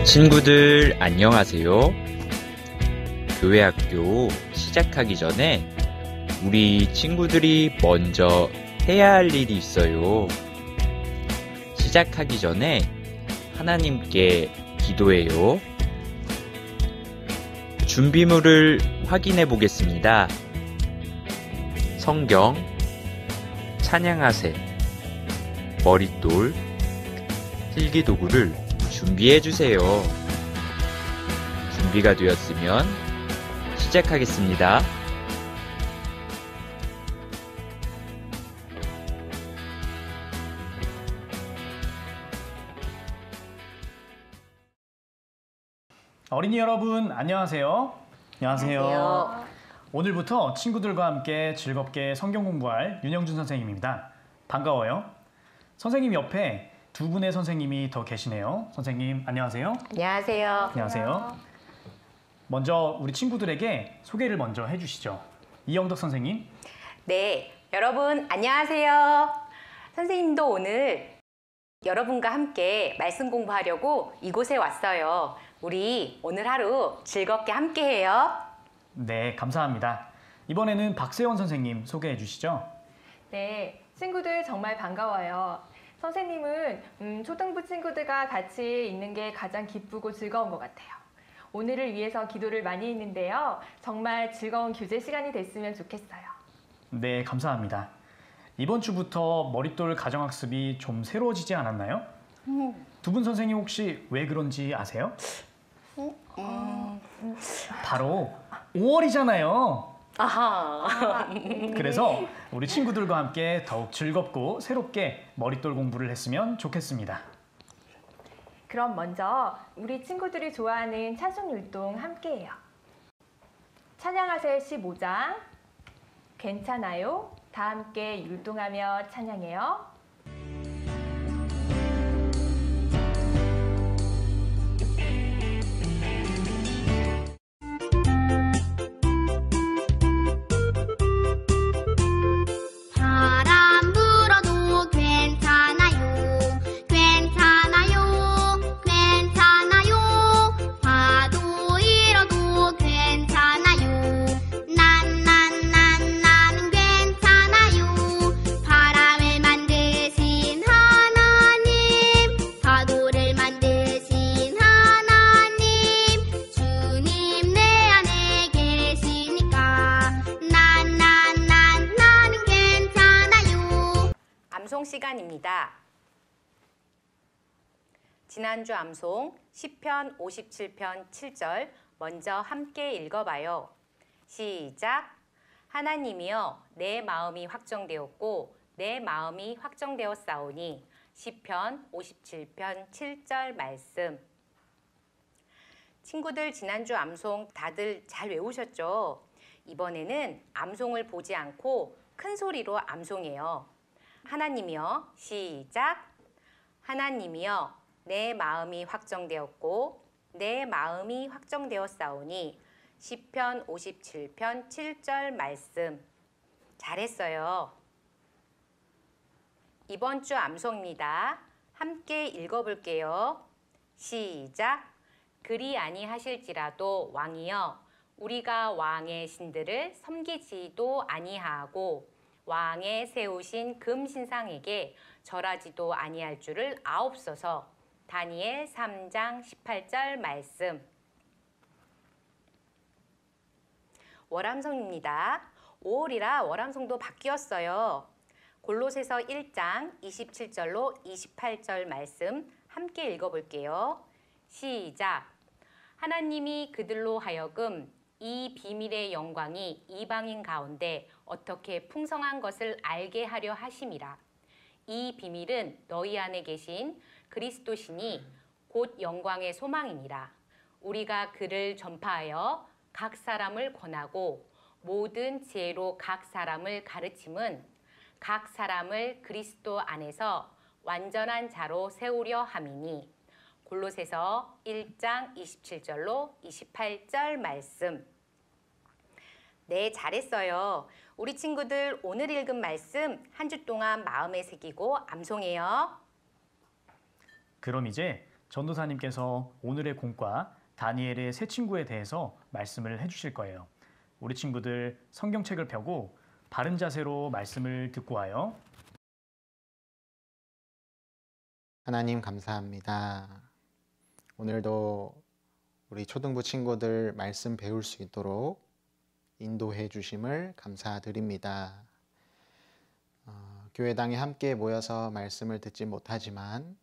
친구들 안녕하세요. 교회 학교 시작하기 전에 우리 친구들이 먼저 해야 할 일이 있어요. 시작하기 전에 하나님께 기도해요. 준비물을 확인해 보겠습니다. 성경, 찬양하세, 머릿돌, 필기도구를 준비해 주세요. 준비가 되었으면 시작하겠습니다. 어린이 여러분 안녕하세요. 안녕하세요. 오늘부터 친구들과 함께 즐겁게 성경 공부할 윤영준 선생님입니다. 반가워요. 선생님 옆에 두 분의 선생님이 더 계시네요. 선생님 안녕하세요. 안녕하세요. 안녕하세요. 먼저 우리 친구들에게 소개를 먼저 해주시죠. 이영덕 선생님. 네, 여러분 안녕하세요. 선생님도 오늘 여러분과 함께 말씀 공부하려고 이곳에 왔어요. 우리 오늘 하루 즐겁게 함께해요. 네, 감사합니다. 이번에는 박세원 선생님 소개해 주시죠. 네, 친구들 정말 반가워요. 선생님은 초등부 친구들과 같이 있는 게 가장 기쁘고 즐거운 것 같아요. 오늘을 위해서 기도를 많이 했는데요. 정말 즐거운 교제 시간이 됐으면 좋겠어요. 네, 감사합니다. 이번 주부터 머릿돌 가정학습이 좀 새로워지지 않았나요? 두 분 선생님 혹시 왜 그런지 아세요? 바로 5월이잖아요. 아하. 그래서 우리 친구들과 함께 더욱 즐겁고 새롭게 머릿돌 공부를 했으면 좋겠습니다. 그럼 먼저 우리 친구들이 좋아하는 찬송 율동 함께해요. 찬양하세 15장. 괜찮아요? 다 함께 율동하며 찬양해요. 바람 불어도 괜찮아요. 괜찮아요. 괜찮아요. 파도 일어도 괜찮아요. 나는 괜찮아요. 바람을 만드신 하나님, 파도를 만드신 하나님, 주님 내 안에 계시니까 나는 괜찮아요. 암송 시간입니다. 지난주 암송 시편 57편 7절 먼저 함께 읽어봐요. 시작! 하나님이여 내 마음이 확정되었고 내 마음이 확정되었사오니. 시편 57편 7절 말씀. 친구들 지난주 암송 다들 잘 외우셨죠? 이번에는 암송을 보지 않고 큰 소리로 암송해요. 하나님이여 시작! 하나님이여 내 마음이 확정되었고 내 마음이 확정되었사오니. 시편 57편 7절 말씀. 잘했어요. 이번 주 암송입니다. 함께 읽어볼게요. 시작! 그리 아니하실지라도 왕이여 우리가 왕의 신들을 섬기지도 아니하고 왕의 세우신 금신상에게 절하지도 아니할 줄을 아옵소서. 다니엘 3장 18절 말씀. 월암송입니다. 5월이라 월암송도 바뀌었어요. 골로새서 1장 27절로 28절 말씀 함께 읽어볼게요. 시작! 하나님이 그들로 하여금 이 비밀의 영광이 이방인 가운데 어떻게 풍성한 것을 알게 하려 하심이라. 이 비밀은 너희 안에 계신 그리스도시니 곧 영광의 소망이니라. 우리가 그를 전파하여 각 사람을 권하고 모든 지혜로 각 사람을 가르침은 각 사람을 그리스도 안에서 완전한 자로 세우려 함이니. 골로새서 1장 27절로 28절 말씀. 네, 잘했어요. 우리 친구들 오늘 읽은 말씀 한 주 동안 마음에 새기고 암송해요. 그럼 이제 전도사님께서 오늘의 공과 다니엘의 새 친구에 대해서 말씀을 해주실 거예요. 우리 친구들 성경책을 펴고 바른 자세로 말씀을 듣고 와요. 하나님 감사합니다. 오늘도 우리 초등부 친구들 말씀 배울 수 있도록 인도해 주심을 감사드립니다. 교회당에 함께 모여서 말씀을 듣지 못하지만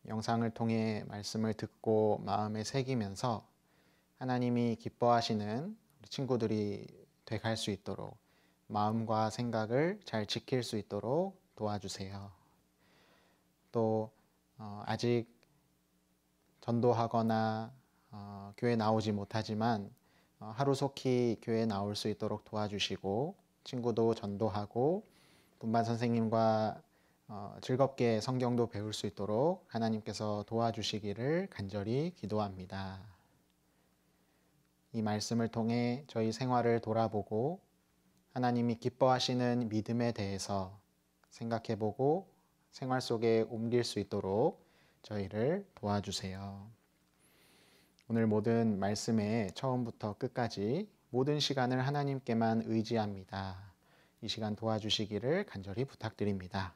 영상을 통해 말씀을 듣고 마음에 새기면서 하나님이 기뻐하시는 우리 친구들이 돼갈 수 있도록 마음과 생각을 잘 지킬 수 있도록 도와주세요. 또 아직 전도하거나 교회 나오지 못하지만 하루속히 교회 나올 수 있도록 도와주시고 친구도 전도하고 분반 선생님과 즐겁게 성경도 배울 수 있도록 하나님께서 도와주시기를 간절히 기도합니다. 이 말씀을 통해 저희 생활을 돌아보고 하나님이 기뻐하시는 믿음에 대해서 생각해보고 생활 속에 옮길 수 있도록 저희를 도와주세요. 오늘 모든 말씀의 처음부터 끝까지 모든 시간을 하나님께만 의지합니다. 이 시간 도와주시기를 간절히 부탁드립니다.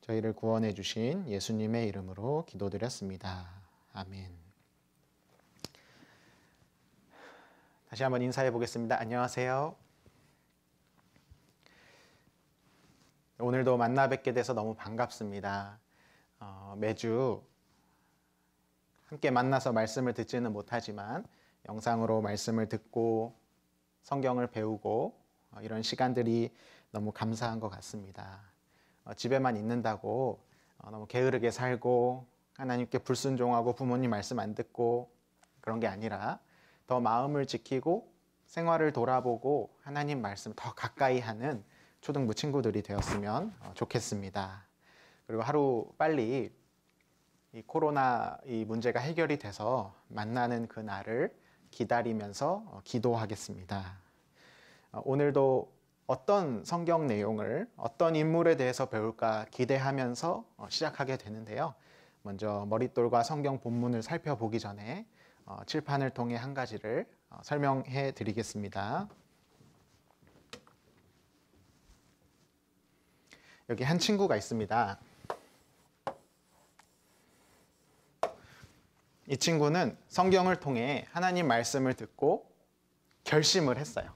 저희를 구원해 주신 예수님의 이름으로 기도드렸습니다. 아멘. 다시 한번 인사해 보겠습니다. 안녕하세요. 오늘도 만나 뵙게 돼서 너무 반갑습니다. 매주 함께 만나서 말씀을 듣지는 못하지만 영상으로 말씀을 듣고 성경을 배우고 이런 시간들이 너무 감사한 것 같습니다. 집에만 있는다고 너무 게으르게 살고 하나님께 불순종하고 부모님 말씀 안 듣고 그런 게 아니라 더 마음을 지키고 생활을 돌아보고 하나님 말씀 더 가까이 하는 초등부 친구들이 되었으면 좋겠습니다. 그리고 하루 빨리 이 코로나 이 문제가 해결이 돼서 만나는 그 날을 기다리면서 기도하겠습니다. 오늘도 어떤 성경 내용을 어떤 인물에 대해서 배울까 기대하면서 시작하게 되는데요. 먼저 머릿돌과 성경 본문을 살펴보기 전에 칠판을 통해 한 가지를 설명해 드리겠습니다. 여기 한 친구가 있습니다. 이 친구는 성경을 통해 하나님 말씀을 듣고 결심을 했어요.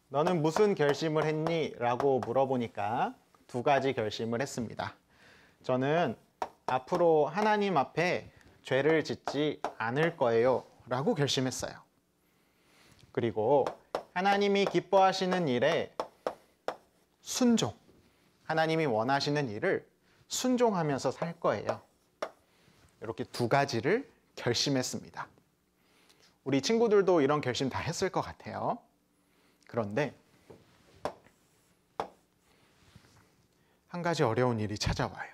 너는 무슨 결심을 했니? 라고 물어보니까 두 가지 결심을 했습니다. 저는 앞으로 하나님 앞에 죄를 짓지 않을 거예요 라고 결심했어요. 그리고 하나님이 기뻐하시는 일에 순종, 하나님이 원하시는 일을 순종하면서 살 거예요. 이렇게 두 가지를 결심했습니다. 우리 친구들도 이런 결심 다 했을 것 같아요. 그런데 한 가지 어려운 일이 찾아와요.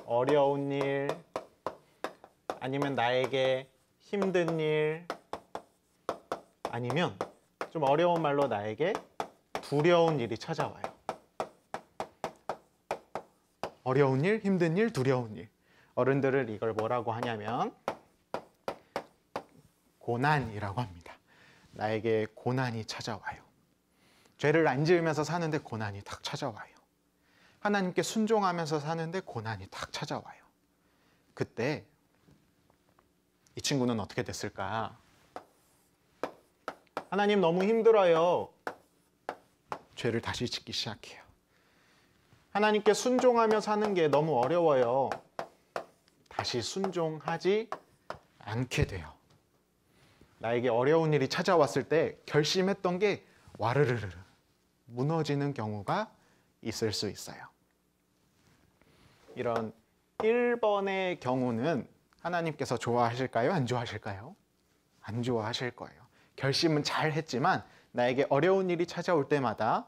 어려운 일, 아니면 나에게 힘든 일, 아니면 좀 어려운 말로 나에게 두려운 일이 찾아와요. 어려운 일, 힘든 일, 두려운 일. 어른들은 이걸 뭐라고 하냐면 고난이라고 합니다. 나에게 고난이 찾아와요. 죄를 안 지으면서 사는데 고난이 탁 찾아와요. 하나님께 순종하면서 사는데 고난이 탁 찾아와요. 그때 이 친구는 어떻게 됐을까? 하나님 너무 힘들어요. 죄를 다시 짓기 시작해요. 하나님께 순종하며 사는 게 너무 어려워요. 다시 순종하지 않게 돼요. 나에게 어려운 일이 찾아왔을 때 결심했던 게 와르르르 무너지는 경우가 있을 수 있어요. 이런 1번의 경우는 하나님께서 좋아하실까요? 안 좋아하실까요? 안 좋아하실 거예요. 결심은 잘 했지만 나에게 어려운 일이 찾아올 때마다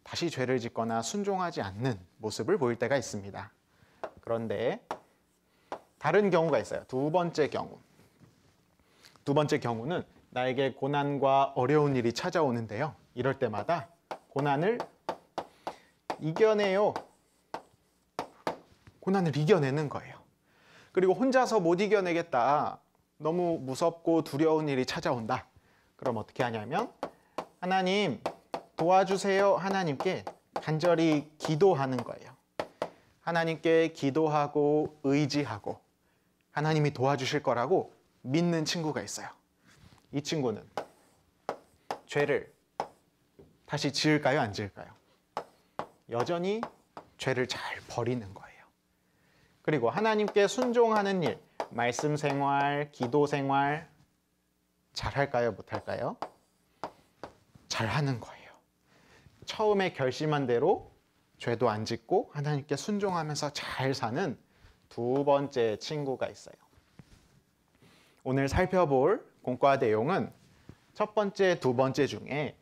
다시 죄를 짓거나 순종하지 않는 모습을 보일 때가 있습니다. 그런데 다른 경우가 있어요. 두 번째 경우. 두 번째 경우는 나에게 고난과 어려운 일이 찾아오는데요. 이럴 때마다 고난을 이겨내요. 고난을 이겨내는 거예요. 그리고 혼자서 못 이겨내겠다. 너무 무섭고 두려운 일이 찾아온다. 그럼 어떻게 하냐면 하나님 도와주세요. 하나님께 간절히 기도하는 거예요. 하나님께 기도하고 의지하고 하나님이 도와주실 거라고 믿는 친구가 있어요. 이 친구는 죄를 다시 지을까요? 안 지을까요? 여전히 죄를 잘 버리는 거예요. 그리고 하나님께 순종하는 일, 말씀 생활, 기도 생활 잘할까요? 못할까요? 잘하는 거예요. 처음에 결심한 대로 죄도 안 짓고 하나님께 순종하면서 잘 사는 두 번째 친구가 있어요. 오늘 살펴볼 공과 내용은 첫 번째, 두 번째 중에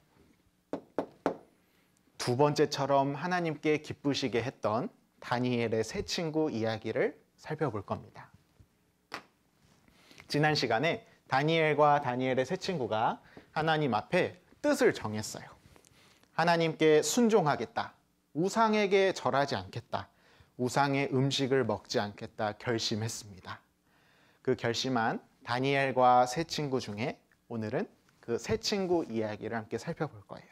두 번째처럼 하나님께 기쁘시게 했던 다니엘의 세 친구 이야기를 살펴볼 겁니다. 지난 시간에 다니엘과 다니엘의 세 친구가 하나님 앞에 뜻을 정했어요. 하나님께 순종하겠다. 우상에게 절하지 않겠다. 우상의 음식을 먹지 않겠다 결심했습니다. 그 결심한 다니엘과 세 친구 중에 오늘은 그 세 친구 이야기를 함께 살펴볼 거예요.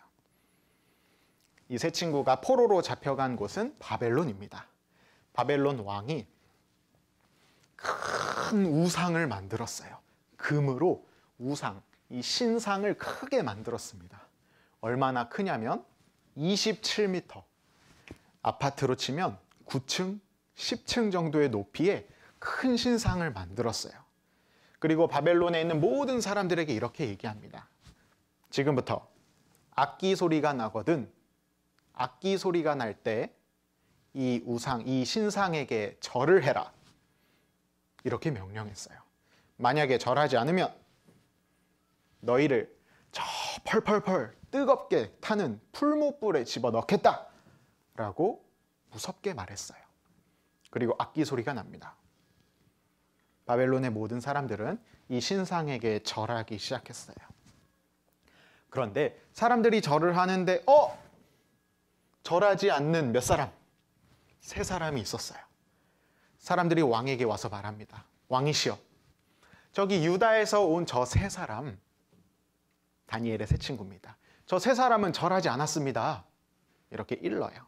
이 세 친구가 포로로 잡혀간 곳은 바벨론입니다. 바벨론 왕이 큰 우상을 만들었어요. 금으로 우상, 이 신상을 크게 만들었습니다. 얼마나 크냐면 27m, 아파트로 치면 9층, 10층 정도의 높이의 큰 신상을 만들었어요. 그리고 바벨론에 있는 모든 사람들에게 이렇게 얘기합니다. 지금부터 악기 소리가 나거든 악기 소리가 날 때 이 우상, 이 신상에게 절을 해라. 이렇게 명령했어요. 만약에 절하지 않으면 너희를 저 펄펄펄 뜨겁게 타는 풀무불에 집어넣겠다. 라고 무섭게 말했어요. 그리고 악기 소리가 납니다. 바벨론의 모든 사람들은 이 신상에게 절하기 시작했어요. 그런데 사람들이 절을 하는데 절하지 않는 몇 사람? 세 사람이 있었어요. 사람들이 왕에게 와서 말합니다. 왕이시여, 저기 유다에서 온 저 세 사람, 다니엘의 세 친구입니다. 저 세 사람은 절하지 않았습니다. 이렇게 일러요.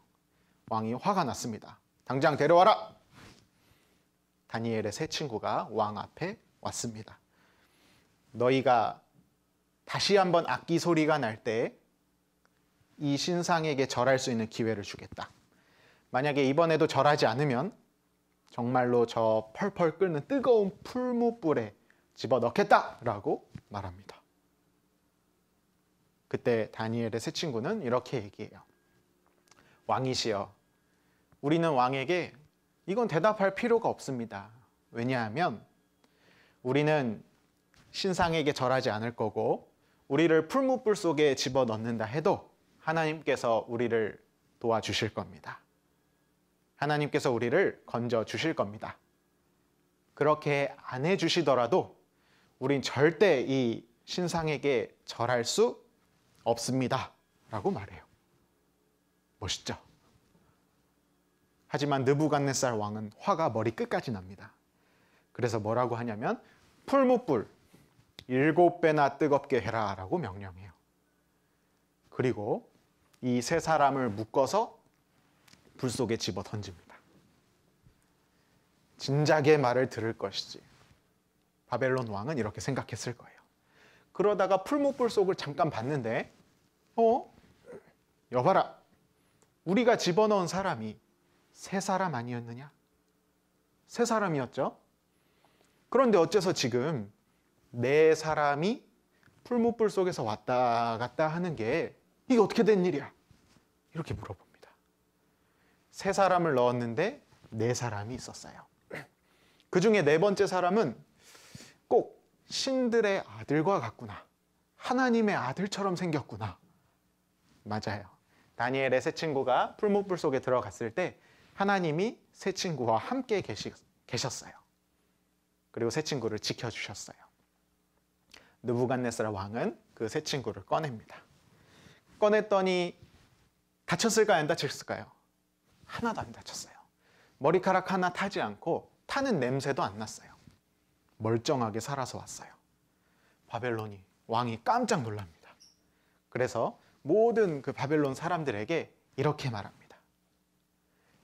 왕이 화가 났습니다. 당장 데려와라. 다니엘의 세 친구가 왕 앞에 왔습니다. 너희가 다시 한번 악기 소리가 날 때 이 신상에게 절할 수 있는 기회를 주겠다. 만약에 이번에도 절하지 않으면 정말로 저 펄펄 끓는 뜨거운 풀무불에 집어넣겠다라고 말합니다. 그때 다니엘의 세 친구는 이렇게 얘기해요. 왕이시여, 우리는 왕에게 이건 대답할 필요가 없습니다. 왜냐하면 우리는 신상에게 절하지 않을 거고 우리를 풀무불 속에 집어넣는다 해도 하나님께서 우리를 도와주실 겁니다. 하나님께서 우리를 건져주실 겁니다. 그렇게 안 해주시더라도 우린 절대 이 신상에게 절할 수 없습니다. 라고 말해요. 멋있죠? 하지만 느부갓네살 왕은 화가 머리 끝까지 납니다. 그래서 뭐라고 하냐면 풀무불 7배나 뜨겁게 해라 라고 명령해요. 그리고 이 세 사람을 묶어서 불 속에 집어 던집니다. 진작에 말을 들을 것이지. 바벨론 왕은 이렇게 생각했을 거예요. 그러다가 풀무불 속을 잠깐 봤는데 여봐라. 우리가 집어넣은 사람이 세 사람 아니었느냐? 세 사람이었죠? 그런데 어째서 지금 네 사람이 풀무불 속에서 왔다 갔다 하는 게 이게 어떻게 된 일이야? 이렇게 물어봅니다. 세 사람을 넣었는데 네 사람이 있었어요. 그 중에 네 번째 사람은 꼭 신들의 아들과 같구나. 하나님의 아들처럼 생겼구나. 맞아요. 다니엘의 세 친구가 풀무불 속에 들어갔을 때 하나님이 세 친구와 함께 계셨어요. 그리고 세 친구를 지켜주셨어요. 느부갓네살 왕은 그 세 친구를 꺼냅니다. 꺼냈더니 다쳤을까요? 안 다쳤을까요? 하나도 안 다쳤어요. 머리카락 하나 타지 않고 타는 냄새도 안 났어요. 멀쩡하게 살아서 왔어요. 바벨론이 왕이 깜짝 놀랍니다. 그래서 모든 그 바벨론 사람들에게 이렇게 말합니다.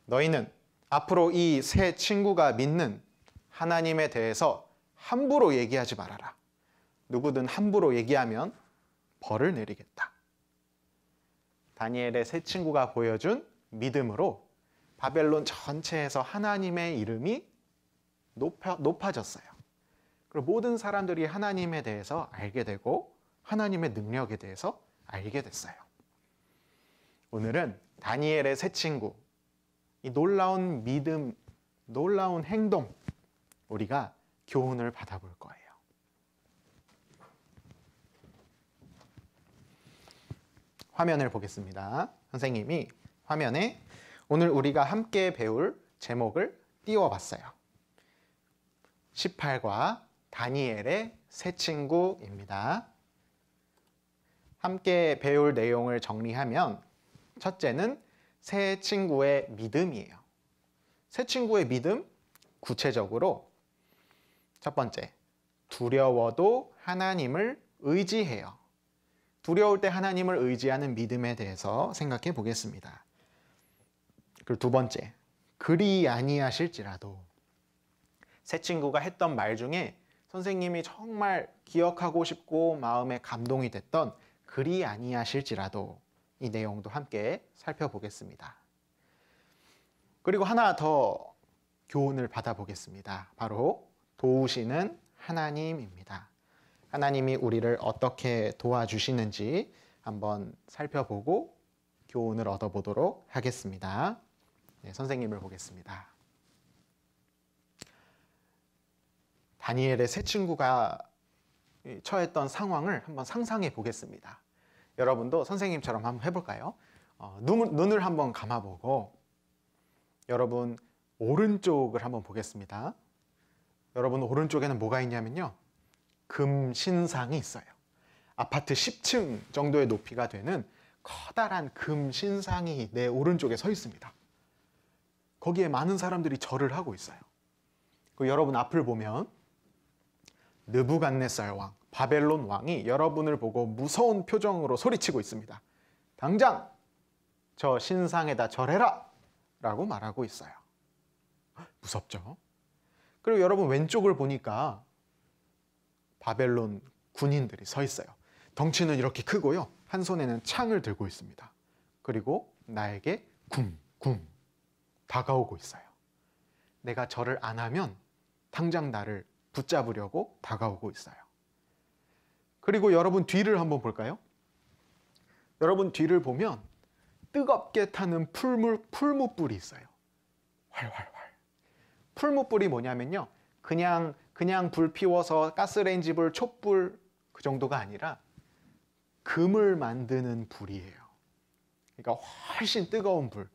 너희는 앞으로 이 새 친구가 믿는 하나님에 대해서 함부로 얘기하지 말아라. 누구든 함부로 얘기하면 벌을 내리겠다. 다니엘의 새 친구가 보여준 믿음으로 바벨론 전체에서 하나님의 이름이 높아졌어요. 그리고 모든 사람들이 하나님에 대해서 알게 되고 하나님의 능력에 대해서 알게 됐어요. 오늘은 다니엘의 새 친구, 이 놀라운 믿음, 놀라운 행동, 우리가 교훈을 받아볼 거예요. 화면을 보겠습니다. 선생님이 화면에 오늘 우리가 함께 배울 제목을 띄워봤어요. 18과 다니엘의 새 친구입니다. 함께 배울 내용을 정리하면 첫째는 새 친구의 믿음이에요. 새 친구의 믿음, 구체적으로 첫 번째, 두려워도 하나님을 의지해요. 두려울 때 하나님을 의지하는 믿음에 대해서 생각해 보겠습니다. 그리고 두 번째, 그리 아니하실지라도. 새 친구가 했던 말 중에 선생님이 정말 기억하고 싶고 마음에 감동이 됐던 그리 아니하실지라도, 이 내용도 함께 살펴보겠습니다. 그리고 하나 더 교훈을 받아보겠습니다. 바로 도우시는 하나님입니다. 하나님이 우리를 어떻게 도와주시는지 한번 살펴보고 교훈을 얻어보도록 하겠습니다. 네, 선생님을 보겠습니다. 다니엘의 새 친구가 처했던 상황을 한번 상상해 보겠습니다. 여러분도 선생님처럼 한번 해볼까요? 눈을 한번 감아보고 여러분 오른쪽을 한번 보겠습니다. 여러분 오른쪽에는 뭐가 있냐면요, 금 신상이 있어요. 아파트 10층 정도의 높이가 되는 커다란 금 신상이 내 오른쪽에 서 있습니다. 거기에 많은 사람들이 절을 하고 있어요. 그리고 여러분 앞을 보면 느부갓네살 왕, 바벨론 왕이 여러분을 보고 무서운 표정으로 소리치고 있습니다. 당장 저 신상에다 절해라! 라고 말하고 있어요. 무섭죠? 그리고 여러분 왼쪽을 보니까 바벨론 군인들이 서 있어요. 덩치는 이렇게 크고요. 한 손에는 창을 들고 있습니다. 그리고 나에게 쿵쿵 다가오고 있어요. 내가 절을 안 하면 당장 나를 붙잡으려고 다가오고 있어요. 그리고 여러분 뒤를 한번 볼까요? 여러분 뒤를 보면 뜨겁게 타는 풀무불이 있어요. 활활활. 풀무불이 뭐냐면요, 그냥 불 피워서 가스레인지 불, 촛불 그 정도가 아니라 금을 만드는 불이에요. 그러니까 훨씬 뜨거운 불.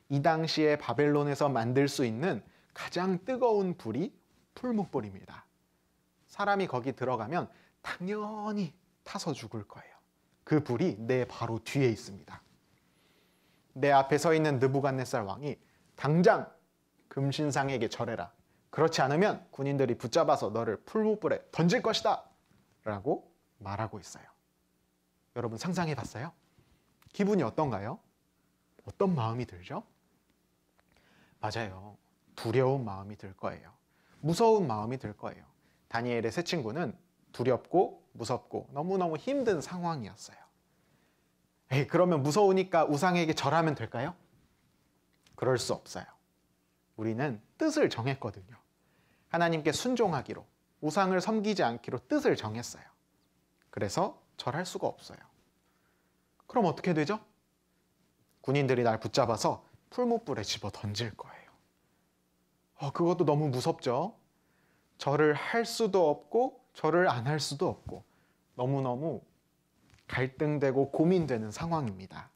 이 당시에 바벨론에서 만들 수 있는 가장 뜨거운 불이 풀무불입니다. 사람이 거기 들어가면 당연히 타서 죽을 거예요. 그 불이 내 바로 뒤에 있습니다. 내 앞에 서 있는 느부갓네살 왕이 당장 금신상에게 절해라. 그렇지 않으면 군인들이 붙잡아서 너를 풀무불에 던질 것이다. 라고 말하고 있어요. 여러분 상상해 봤어요? 기분이 어떤가요? 어떤 마음이 들죠? 맞아요. 두려운 마음이 들 거예요. 무서운 마음이 들 거예요. 다니엘의 새 친구는 두렵고 무섭고 너무너무 힘든 상황이었어요. 그러면 무서우니까 우상에게 절하면 될까요? 그럴 수 없어요. 우리는 뜻을 정했거든요. 하나님께 순종하기로, 우상을 섬기지 않기로 뜻을 정했어요. 그래서 절할 수가 없어요. 그럼 어떻게 되죠? 군인들이 날 붙잡아서 풀무불에 집어 던질 거예요. 그것도 너무 무섭죠? 절을 할 수도 없고 절을 안 할 수도 없고 너무너무 갈등되고 고민되는 상황입니다.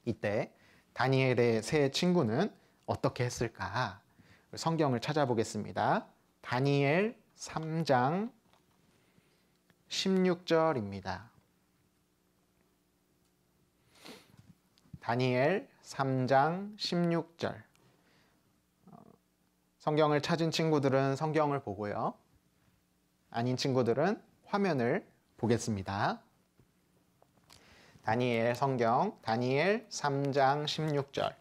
이때 다니엘의 새 친구는 어떻게 했을까? 성경을 찾아보겠습니다. 다니엘 3장 16절입니다. 다니엘 3장 16절. 성경을 찾은 친구들은 성경을 보고요. 아닌 친구들은 화면을 보겠습니다. 다니엘 성경, 다니엘 3장 16절.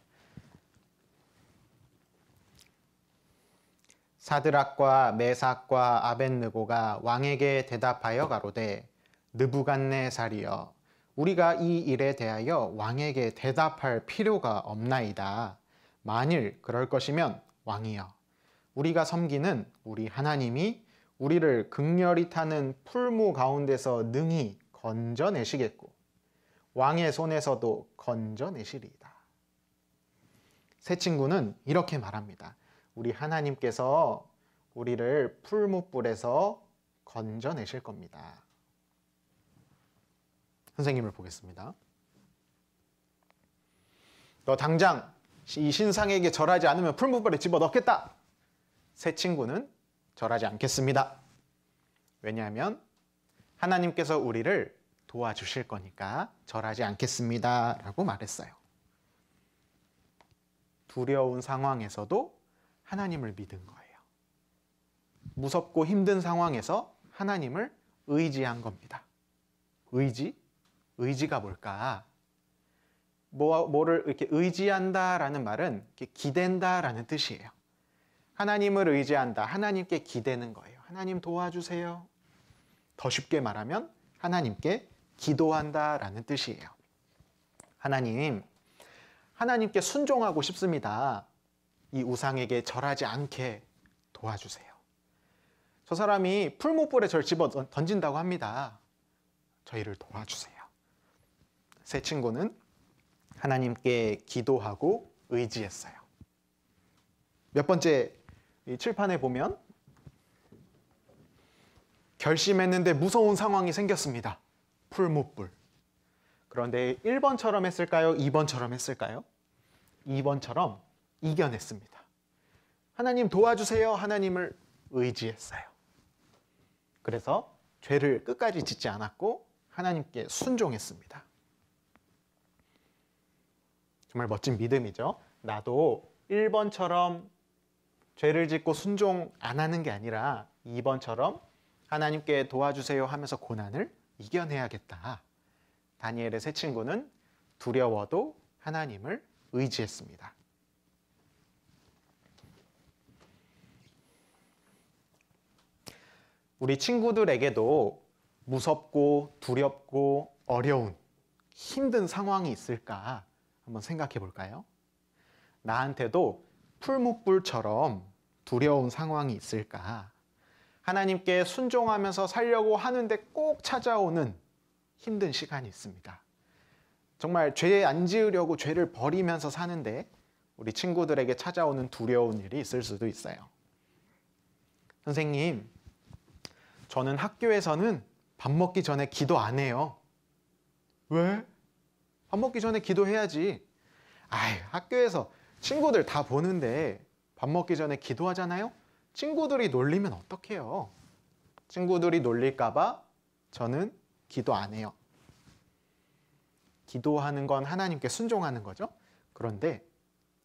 사드락과 메삭과 아벳느고가 왕에게 대답하여 가로되 느부갓네살이여 우리가 이 일에 대하여 왕에게 대답할 필요가 없나이다. 만일 그럴 것이면 왕이여 우리가 섬기는 우리 하나님이 우리를 극렬히 타는 풀무 가운데서 능히 건져내시겠고 왕의 손에서도 건져내시리이다. 세 친구는 이렇게 말합니다. 우리 하나님께서 우리를 풀무불에서 건져내실 겁니다. 선생님을 보겠습니다. 너 당장 이 신상에게 절하지 않으면 풀무불에 집어넣겠다. 세 친구는 절하지 않겠습니다. 왜냐하면 하나님께서 우리를 도와주실 거니까 절하지 않겠습니다 라고 말했어요. 두려운 상황에서도 하나님을 믿은 거예요. 무섭고 힘든 상황에서 하나님을 의지한 겁니다. 의지가 뭘까? 뭐를 이렇게 의지한다라는 말은 이렇게 기댄다라는 뜻이에요. 하나님을 의지한다, 하나님께 기대는 거예요. 하나님 도와주세요. 더 쉽게 말하면 하나님께 기도한다라는 뜻이에요. 하나님께 순종하고 싶습니다. 이 우상에게 절하지 않게 도와주세요. 저 사람이 풀무불에 절 집어 던진다고 합니다. 저희를 도와주세요. 세 친구는 하나님께 기도하고 의지했어요. 몇 번째 이 칠판에 보면 결심했는데 무서운 상황이 생겼습니다. 풀무불. 그런데 1번처럼 했을까요? 2번처럼 했을까요? 2번처럼 이겨냈습니다. 하나님 도와주세요. 하나님을 의지했어요. 그래서 죄를 끝까지 짓지 않았고 하나님께 순종했습니다. 정말 멋진 믿음이죠. 나도 1번처럼 죄를 짓고 순종 안 하는 게 아니라 2번처럼 하나님께 도와주세요 하면서 고난을 이겨내야겠다. 다니엘의 세 친구는 두려워도 하나님을 의지했습니다. 우리 친구들에게도 무섭고 두렵고 어려운 힘든 상황이 있을까 한번 생각해 볼까요? 나한테도 풀무불처럼 두려운 상황이 있을까? 하나님께 순종하면서 살려고 하는데 꼭 찾아오는 힘든 시간이 있습니다. 정말 죄에 안 지으려고 죄를 버리면서 사는데 우리 친구들에게 찾아오는 두려운 일이 있을 수도 있어요. 선생님, 저는 학교에서는 밥 먹기 전에 기도 안 해요. 왜? 밥 먹기 전에 기도해야지. 학교에서 친구들 다 보는데 밥 먹기 전에 기도하잖아요? 친구들이 놀리면 어떡해요? 친구들이 놀릴까 봐 저는 기도 안 해요. 기도하는 건 하나님께 순종하는 거죠. 그런데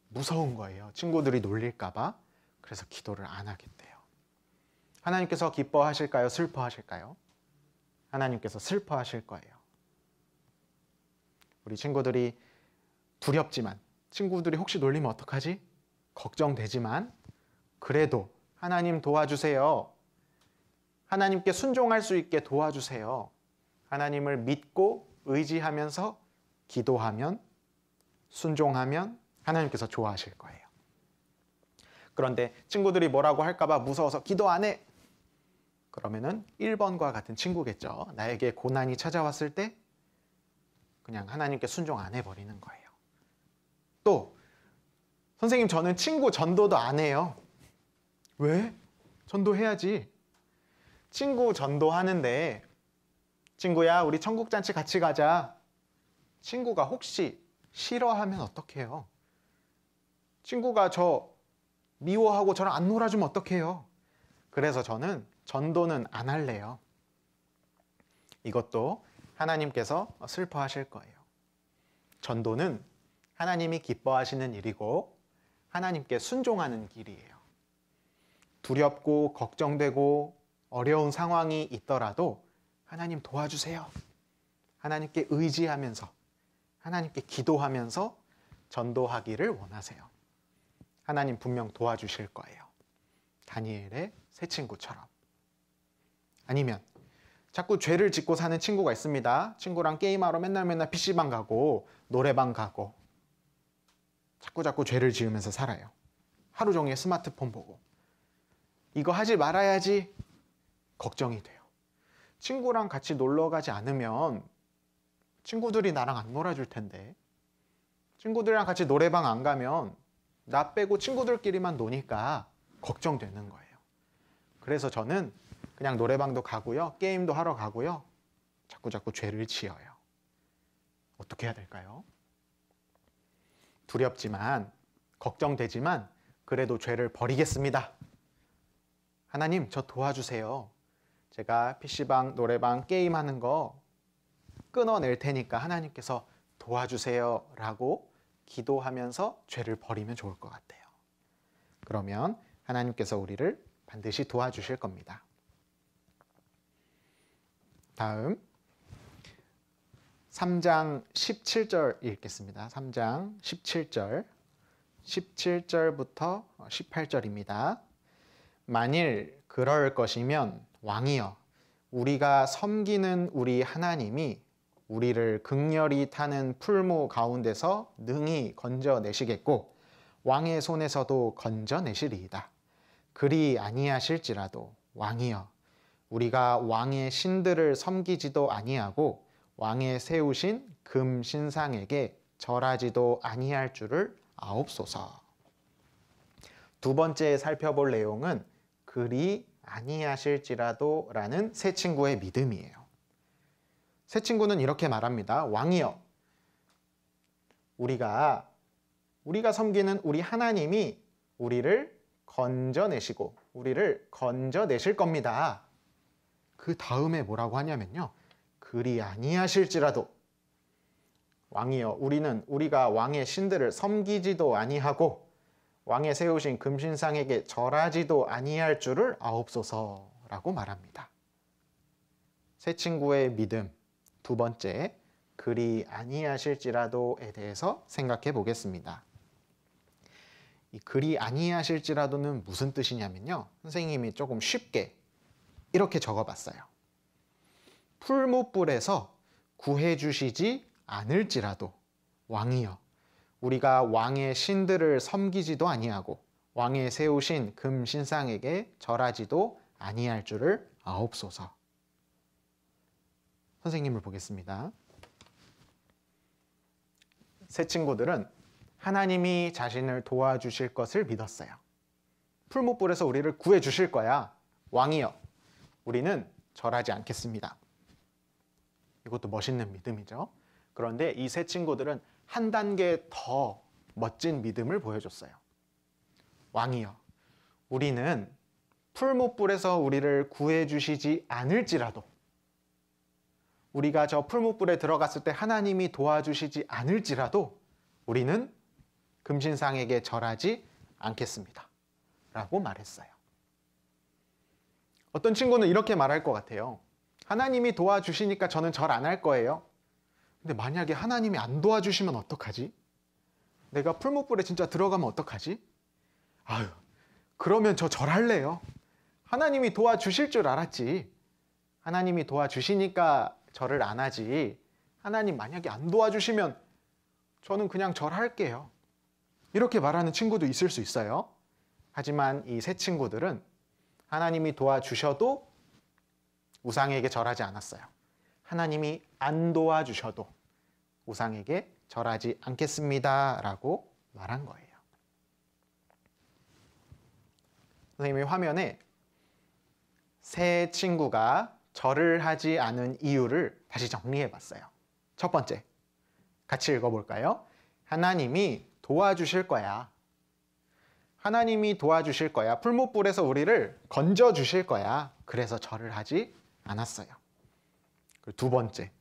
무서운 거예요. 친구들이 놀릴까 봐. 그래서 기도를 안 하겠대요. 하나님께서 기뻐하실까요? 슬퍼하실까요? 하나님께서 슬퍼하실 거예요. 우리 친구들이 두렵지만, 친구들이 혹시 놀리면 어떡하지? 걱정되지만 그래도 하나님 도와주세요. 하나님께 순종할 수 있게 도와주세요. 하나님을 믿고 의지하면서 기도하면, 순종하면 하나님께서 좋아하실 거예요. 그런데 친구들이 뭐라고 할까 봐 무서워서 기도 안 해. 그러면은 1번과 같은 친구겠죠. 나에게 고난이 찾아왔을 때 그냥 하나님께 순종 안 해버리는 거예요. 또 선생님, 저는 친구 전도도 안 해요. 왜? 전도해야지. 친구 전도하는데 친구야, 우리 천국잔치 같이 가자. 친구가 혹시 싫어하면 어떡해요? 친구가 저 미워하고 저랑 안 놀아주면 어떡해요? 그래서 저는 전도는 안 할래요. 이것도 하나님께서 슬퍼하실 거예요. 전도는 하나님이 기뻐하시는 일이고 하나님께 순종하는 길이에요. 두렵고 걱정되고 어려운 상황이 있더라도 하나님 도와주세요. 하나님께 의지하면서 하나님께 기도하면서 전도하기를 원하세요. 하나님 분명 도와주실 거예요. 다니엘의 새 친구처럼. 아니면 자꾸 죄를 짓고 사는 친구가 있습니다. 친구랑 게임하러 맨날 PC방 가고 노래방 가고 자꾸 죄를 지으면서 살아요. 하루 종일 스마트폰 보고. 이거 하지 말아야지 걱정이 돼요. 친구랑 같이 놀러 가지 않으면 친구들이 나랑 안 놀아줄 텐데, 친구들이랑 같이 노래방 안 가면 나 빼고 친구들끼리만 노니까 걱정되는 거예요. 그래서 저는 그냥 노래방도 가고요, 게임도 하러 가고요, 자꾸 죄를 지어요. 어떻게 해야 될까요? 두렵지만 걱정되지만 그래도 죄를 버리겠습니다. 하나님, 저 도와주세요. 제가 PC방, 노래방, 게임하는 거 끊어낼 테니까 하나님께서 도와주세요 라고 기도하면서 죄를 버리면 좋을 것 같아요. 그러면 하나님께서 우리를 반드시 도와주실 겁니다. 다음 3장 17절 읽겠습니다. 3장 17절 17절부터 18절입니다. 만일 그럴 것이면 왕이여, 우리가 섬기는 우리 하나님이 우리를 극렬히 타는 풀무 가운데서 능히 건져내시겠고 왕의 손에서도 건져내시리이다. 그리 아니하실지라도 왕이여, 우리가 왕의 신들을 섬기지도 아니하고 왕의 세우신 금 신상에게 절하지도 아니할 줄을 아옵소서. 두 번째 살펴볼 내용은 그리 아니하실지라도 라는 새 친구의 믿음이에요. 새 친구는 이렇게 말합니다. 왕이여, 우리가 섬기는 우리 하나님이 우리를 건져내시고 우리를 건져내실 겁니다. 그 다음에 뭐라고 하냐면요, 그리 아니하실지라도 왕이여, 우리가 왕의 신들을 섬기지도 아니하고 왕의 세우신 금신상에게 절하지도 아니할 줄을 아옵소서라고 말합니다. 새 친구의 믿음, 두 번째, 그리 아니하실지라도에 대해서 생각해 보겠습니다. 이 그리 아니하실지라도는 무슨 뜻이냐면요, 선생님이 조금 쉽게 이렇게 적어봤어요. 풀무불에서 구해주시지 않을지라도 왕이여, 우리가 왕의 신들을 섬기지도 아니하고 왕의 세우신 금 신상에게 절하지도 아니할 줄을 아옵소서. 선생님을 보겠습니다. 새 친구들은 하나님이 자신을 도와주실 것을 믿었어요. 풀무불에서 우리를 구해주실 거야. 왕이여, 우리는 절하지 않겠습니다. 이것도 멋있는 믿음이죠. 그런데 이 새 친구들은 한 단계 더 멋진 믿음을 보여줬어요. 왕이여, 우리는 풀무불에서 우리를 구해주시지 않을지라도, 우리가 저 풀무불에 들어갔을 때 하나님이 도와주시지 않을지라도 우리는 금신상에게 절하지 않겠습니다 라고 말했어요. 어떤 친구는 이렇게 말할 것 같아요. 하나님이 도와주시니까 저는 절 안 할 거예요. 근데 만약에 하나님이 안 도와주시면 어떡하지? 내가 풀무불에 진짜 들어가면 어떡하지? 아유, 그러면 저 절할래요. 하나님이 도와주실 줄 알았지. 하나님이 도와주시니까 절을 안 하지. 하나님 만약에 안 도와주시면 저는 그냥 절할게요. 이렇게 말하는 친구도 있을 수 있어요. 하지만 이 새 친구들은 하나님이 도와주셔도 우상에게 절하지 않았어요. 하나님이 안 도와주셔도 우상에게 절하지 않겠습니다 라고 말한 거예요. 선생님이 화면에 새 친구가 절을 하지 않은 이유를 다시 정리해 봤어요. 첫 번째, 같이 읽어볼까요? 하나님이 도와주실 거야. 하나님이 도와주실 거야. 풀무불에서 우리를 건져주실 거야. 그래서 절을 하지 않았어요. 두 번째,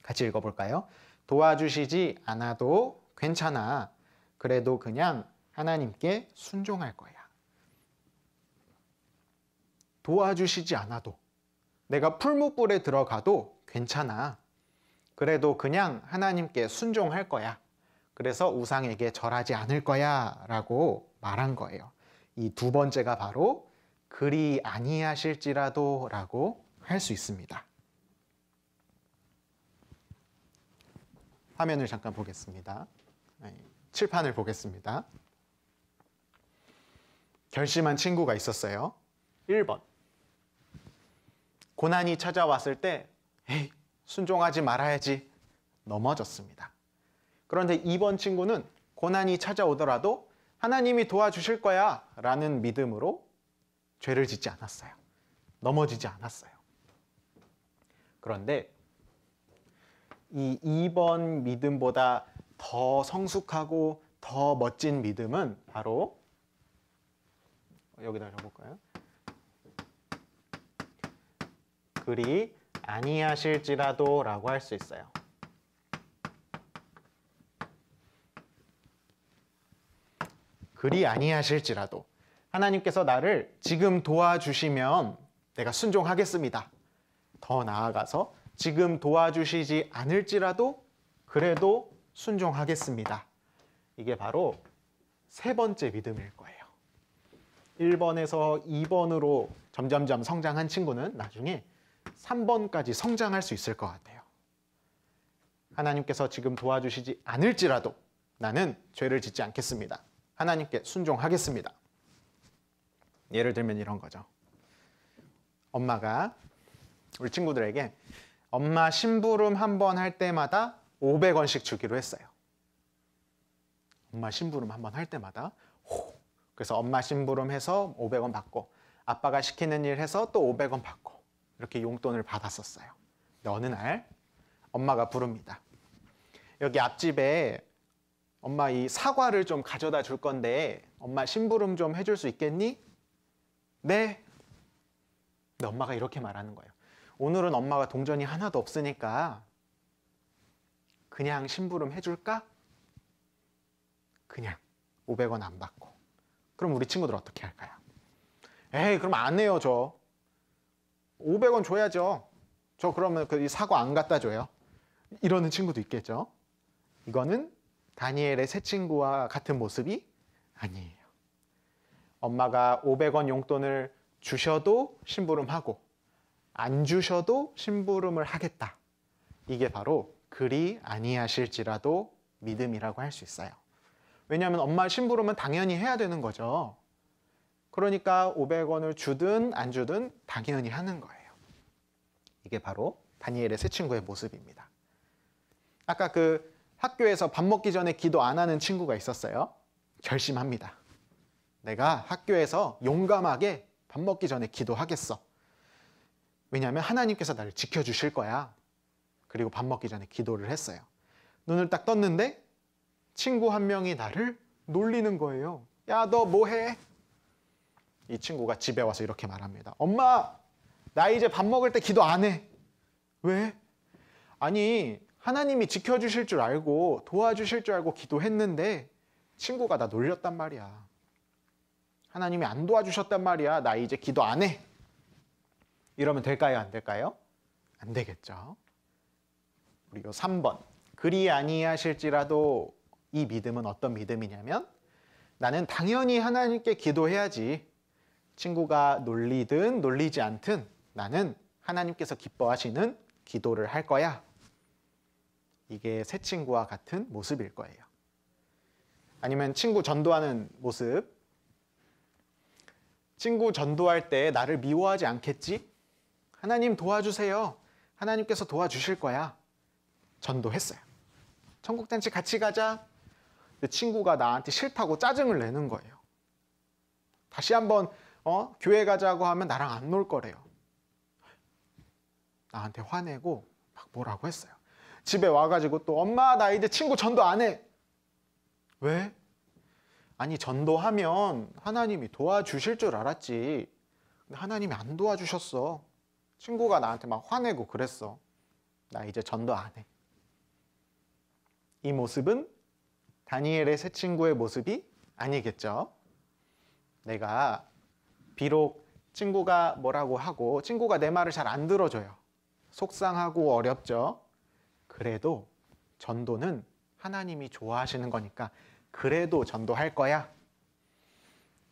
같이 읽어볼까요? 도와주시지 않아도 괜찮아. 그래도 그냥 하나님께 순종할 거야. 도와주시지 않아도, 내가 풀무불에 들어가도 괜찮아. 그래도 그냥 하나님께 순종할 거야. 그래서 우상에게 절하지 않을 거야 라고 말한 거예요. 이 두 번째가 바로 그리 아니하실지라도 라고 할 수 있습니다. 화면을 잠깐 보겠습니다. 칠판을 보겠습니다. 결심한 친구가 있었어요. 1번. 고난이 찾아왔을 때 에이, 순종하지 말아야지 넘어졌습니다. 그런데 2번 친구는 고난이 찾아오더라도 하나님이 도와주실 거야 라는 믿음으로 죄를 짓지 않았어요. 넘어지지 않았어요. 그런데 이 2번 믿음보다 더 성숙하고 더 멋진 믿음은 바로 여기다 적어볼까요? 그리 아니하실지라도 라고 할 수 있어요. 그리 아니하실지라도 하나님께서 나를 지금 도와주시면 내가 순종하겠습니다. 더 나아가서 지금 도와주시지 않을지라도 그래도 순종하겠습니다. 이게 바로 세 번째 믿음일 거예요. 1번에서 2번으로 점점점 성장한 친구는 나중에 3번까지 성장할 수 있을 것 같아요. 하나님께서 지금 도와주시지 않을지라도 나는 죄를 짓지 않겠습니다. 하나님께 순종하겠습니다. 예를 들면 이런 거죠. 엄마가 우리 친구들에게 엄마 심부름 한 번 할 때마다 500원씩 주기로 했어요. 엄마 심부름 한 번 할 때마다. 그래서 엄마 심부름 해서 500원 받고 아빠가 시키는 일 해서 또 500원 받고 이렇게 용돈을 받았었어요. 근데 어느 날 엄마가 부릅니다. 여기 앞집에 엄마 이 사과를 좀 가져다 줄 건데 엄마 심부름 좀 해줄 수 있겠니? 네. 근데 엄마가 이렇게 말하는 거예요. 오늘은 엄마가 동전이 하나도 없으니까 그냥 심부름 해줄까? 그냥 500원 안 받고. 그럼 우리 친구들 어떻게 할까요? 에이, 그럼 안 해요, 저. 500원 줘야죠. 저 그러면 그 사과 안 갖다 줘요. 이러는 친구도 있겠죠. 이거는 다니엘의 새 친구와 같은 모습이 아니에요. 엄마가 500원 용돈을 주셔도 심부름하고 안 주셔도 심부름을 하겠다. 이게 바로 그리 아니하실지라도 믿음이라고 할 수 있어요. 왜냐하면 엄마 심부름은 당연히 해야 되는 거죠. 그러니까 500원을 주든 안 주든 당연히 하는 거예요. 이게 바로 다니엘의 새 친구의 모습입니다. 아까 그 학교에서 밥 먹기 전에 기도 안 하는 친구가 있었어요. 결심합니다. 내가 학교에서 용감하게 밥 먹기 전에 기도하겠어. 왜냐하면 하나님께서 나를 지켜주실 거야. 그리고 밥 먹기 전에 기도를 했어요. 눈을 딱 떴는데 친구 한 명이 나를 놀리는 거예요. 야, 너 뭐해? 이 친구가 집에 와서 이렇게 말합니다. 엄마, 나 이제 밥 먹을 때 기도 안 해. 왜? 아니, 하나님이 지켜주실 줄 알고 도와주실 줄 알고 기도했는데 친구가 나 놀렸단 말이야. 하나님이 안 도와주셨단 말이야. 나 이제 기도 안 해. 이러면 될까요? 안 될까요? 안 되겠죠. 그리고 3번. 그리 아니하실지라도 이 믿음은 어떤 믿음이냐면 나는 당연히 하나님께 기도해야지. 친구가 놀리든 놀리지 않든 나는 하나님께서 기뻐하시는 기도를 할 거야. 이게 새 친구와 같은 모습일 거예요. 아니면 친구 전도하는 모습. 친구 전도할 때 나를 미워하지 않겠지? 하나님 도와주세요. 하나님께서 도와주실 거야. 전도했어요. 천국잔치 같이 가자. 근데 친구가 나한테 싫다고 짜증을 내는 거예요. 다시 한번 교회 가자고 하면 나랑 안 놀 거래요. 나한테 화내고 막 뭐라고 했어요. 집에 와가지고 또 엄마 나 이제 친구 전도 안 해. 왜? 아니 전도하면 하나님이 도와주실 줄 알았지. 근데 하나님이 안 도와주셨어. 친구가 나한테 막 화내고 그랬어. 나 이제 전도 안 해. 이 모습은 다니엘의 새 친구의 모습이 아니겠죠. 내가 비록 친구가 뭐라고 하고 친구가 내 말을 잘 안 들어줘요. 속상하고 어렵죠. 그래도 전도는 하나님이 좋아하시는 거니까 그래도 전도할 거야.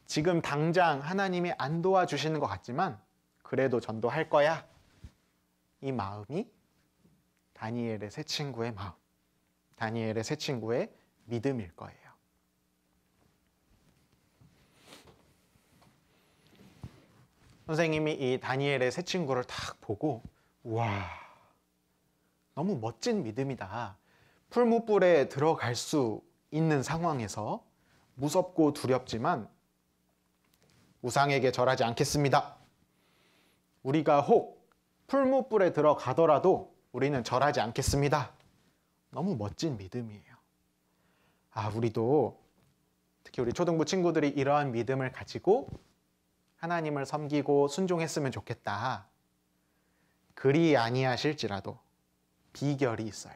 지금 당장 하나님이 안 도와주시는 것 같지만 그래도 전도할 거야. 이 마음이 다니엘의 세 친구의 마음, 다니엘의 세 친구의 믿음일 거예요. 선생님이 이 다니엘의 세 친구를 딱 보고 우와, 너무 멋진 믿음이다. 풀무불에 들어갈 수 있는 상황에서 무섭고 두렵지만 우상에게 절하지 않겠습니다. 우리가 혹 풀무불에 들어가더라도 우리는 절하지 않겠습니다. 너무 멋진 믿음이에요. 우리도 특히 우리 초등부 친구들이 이러한 믿음을 가지고 하나님을 섬기고 순종했으면 좋겠다. 그리 아니하실지라도 비결이 있어요.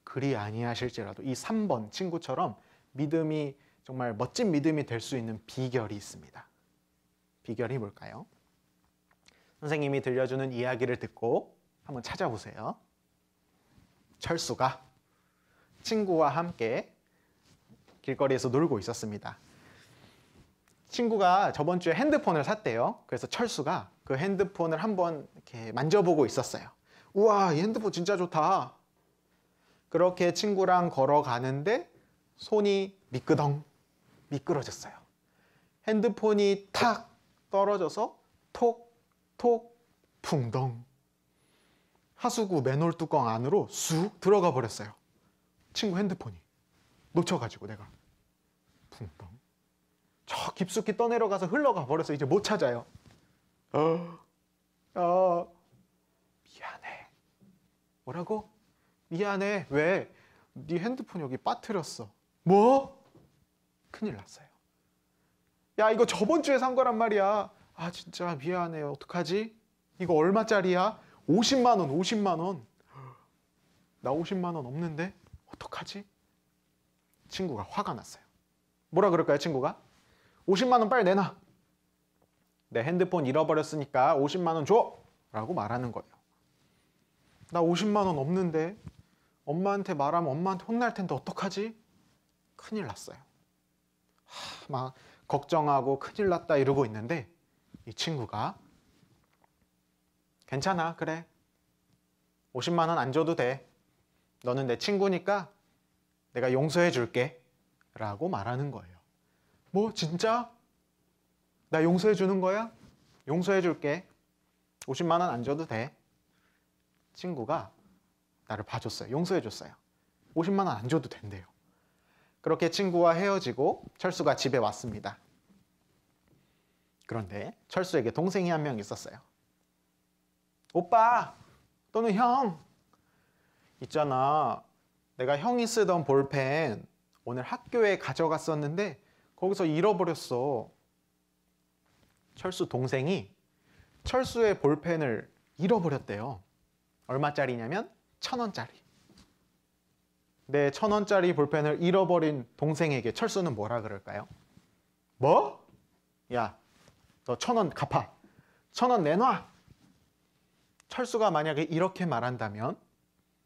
그리 아니하실지라도 이 3번 친구처럼 믿음이 정말 멋진 믿음이 될 수 있는 비결이 있습니다. 비결이 뭘까요? 선생님이 들려주는 이야기를 듣고 한번 찾아보세요. 철수가 친구와 함께 길거리에서 놀고 있었습니다. 친구가 저번 주에 핸드폰을 샀대요. 그래서 철수가 그 핸드폰을 한번 이렇게 만져보고 있었어요. 우와, 이 핸드폰 진짜 좋다. 그렇게 친구랑 걸어가는데 손이 미끄러졌어요. 핸드폰이 탁 떨어져서 톡 붕덩 하수구 맨홀 뚜껑 안으로 쑥 들어가 버렸어요. 친구 핸드폰이 놓쳐가지고 내가 붕덩 저 깊숙이 떠내려가서 흘러가 버려서 이제 못 찾아요. 미안해. 뭐라고? 미안해. 왜? 네 핸드폰 여기 빠뜨렸어. 뭐? 큰일 났어요. 야, 이거 저번 주에 산 거란 말이야. 진짜 미안해. 어떡하지? 이거 얼마짜리야? 50만 원, 50만 원. 나 50만 원 없는데? 어떡하지? 친구가 화가 났어요. 뭐라 그럴까요, 친구가? 50만 원 빨리 내놔. 내 핸드폰 잃어버렸으니까 50만 원 줘! 라고 말하는 거예요. 나 50만 원 없는데 엄마한테 말하면 엄마한테 혼날 텐데 어떡하지? 큰일 났어요. 막 걱정하고 큰일 났다 이러고 있는데 이 친구가 괜찮아, 그래. 50만 원 안 줘도 돼. 너는 내 친구니까 내가 용서해 줄게. 라고 말하는 거예요. 뭐 진짜? 나 용서해 주는 거야? 용서해 줄게. 50만 원 안 줘도 돼. 친구가 나를 봐줬어요. 용서해 줬어요. 50만 원 안 줘도 된대요. 그렇게 친구와 헤어지고 철수가 집에 왔습니다. 그런데 철수에게 동생이 한 명 있었어요. 오빠, 또는 형. 있잖아, 내가 형이 쓰던 볼펜 오늘 학교에 가져갔었는데 거기서 잃어버렸어. 철수 동생이 철수의 볼펜을 잃어버렸대요. 얼마짜리냐면 1,000원짜리. 내 1,000원짜리 볼펜을 잃어버린 동생에게 철수는 뭐라 그럴까요? 뭐? 야, 너 1,000원 갚아. 1,000원 내놔. 철수가 만약에 이렇게 말한다면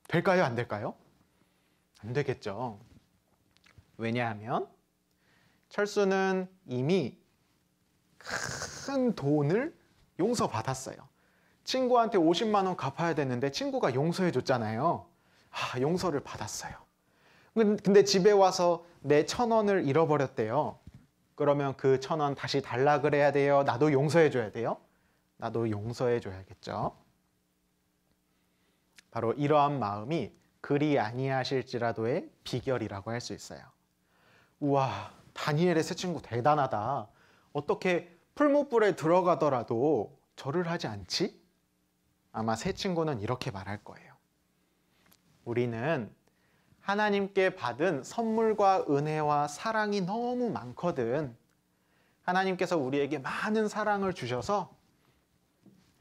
될까요? 안 될까요? 안 되겠죠. 왜냐하면 철수는 이미 큰 돈을 용서받았어요. 친구한테 50만 원 갚아야 되는데 친구가 용서해 줬잖아요. 용서를 받았어요. 근데 집에 와서 내 1,000원을 잃어버렸대요. 그러면 그 1,000원 다시 달라 그래야 돼요? 나도 용서해 줘야 돼요? 나도 용서해 줘야겠죠. 바로 이러한 마음이 그리 아니하실지라도의 비결이라고 할 수 있어요. 우와, 다니엘의 세 친구 대단하다. 어떻게 풀무불에 들어가더라도 절을 하지 않지? 아마 세 친구는 이렇게 말할 거예요. 우리는 하나님께 받은 선물과 은혜와 사랑이 너무 많거든. 하나님께서 우리에게 많은 사랑을 주셔서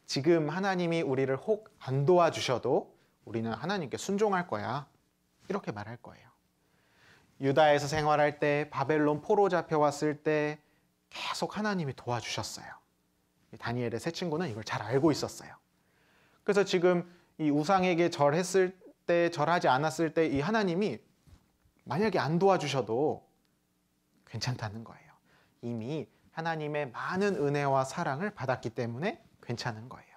지금 하나님이 우리를 혹 안 도와주셔도 우리는 하나님께 순종할 거야. 이렇게 말할 거예요. 유다에서 생활할 때, 바벨론 포로 잡혀왔을 때, 계속 하나님이 도와주셨어요. 다니엘의 세 친구는 이걸 잘 알고 있었어요. 그래서 지금 이 우상에게 절했을 때, 절하지 않았을 때 이 하나님이 만약에 안 도와주셔도 괜찮다는 거예요. 이미 하나님의 많은 은혜와 사랑을 받았기 때문에 괜찮은 거예요.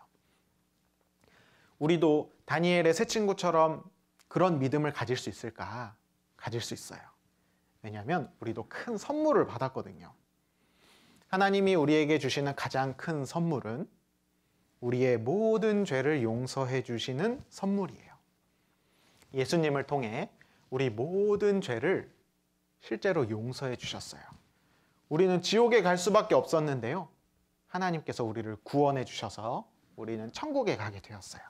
우리도 다니엘의 세 친구처럼 그런 믿음을 가질 수 있을까? 가질 수 있어요. 왜냐하면 우리도 큰 선물을 받았거든요. 하나님이 우리에게 주시는 가장 큰 선물은 우리의 모든 죄를 용서해 주시는 선물이에요. 예수님을 통해 우리 모든 죄를 실제로 용서해 주셨어요. 우리는 지옥에 갈 수밖에 없었는데요. 하나님께서 우리를 구원해 주셔서 우리는 천국에 가게 되었어요.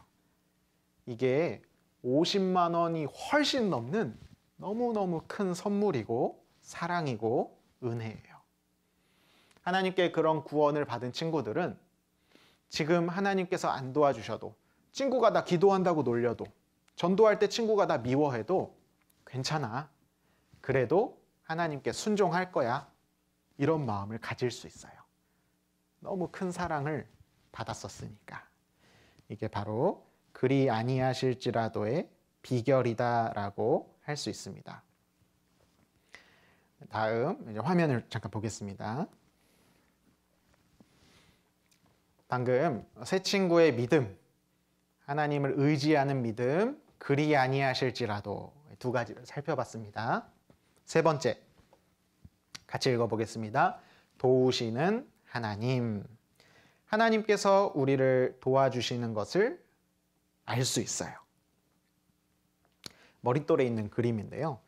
이게 50만 원이 훨씬 넘는 너무너무 큰 선물이고 사랑이고 은혜예요. 하나님께 그런 구원을 받은 친구들은 지금 하나님께서 안 도와주셔도, 친구가 나 기도한다고 놀려도, 전도할 때 친구가 나 미워해도 괜찮아. 그래도 하나님께 순종할 거야. 이런 마음을 가질 수 있어요. 너무 큰 사랑을 받았었으니까. 이게 바로 그리 아니하실지라도의 비결이다라고 할 수 있습니다. 다음 이제 화면을 잠깐 보겠습니다. 방금 세 친구의 믿음, 하나님을 의지하는 믿음, 그리 아니하실지라도 두 가지를 살펴봤습니다. 세 번째, 같이 읽어보겠습니다. 도우시는 하나님. 하나님께서 우리를 도와주시는 것을 알 수 있어요. 머릿돌에 있는 그림인데요.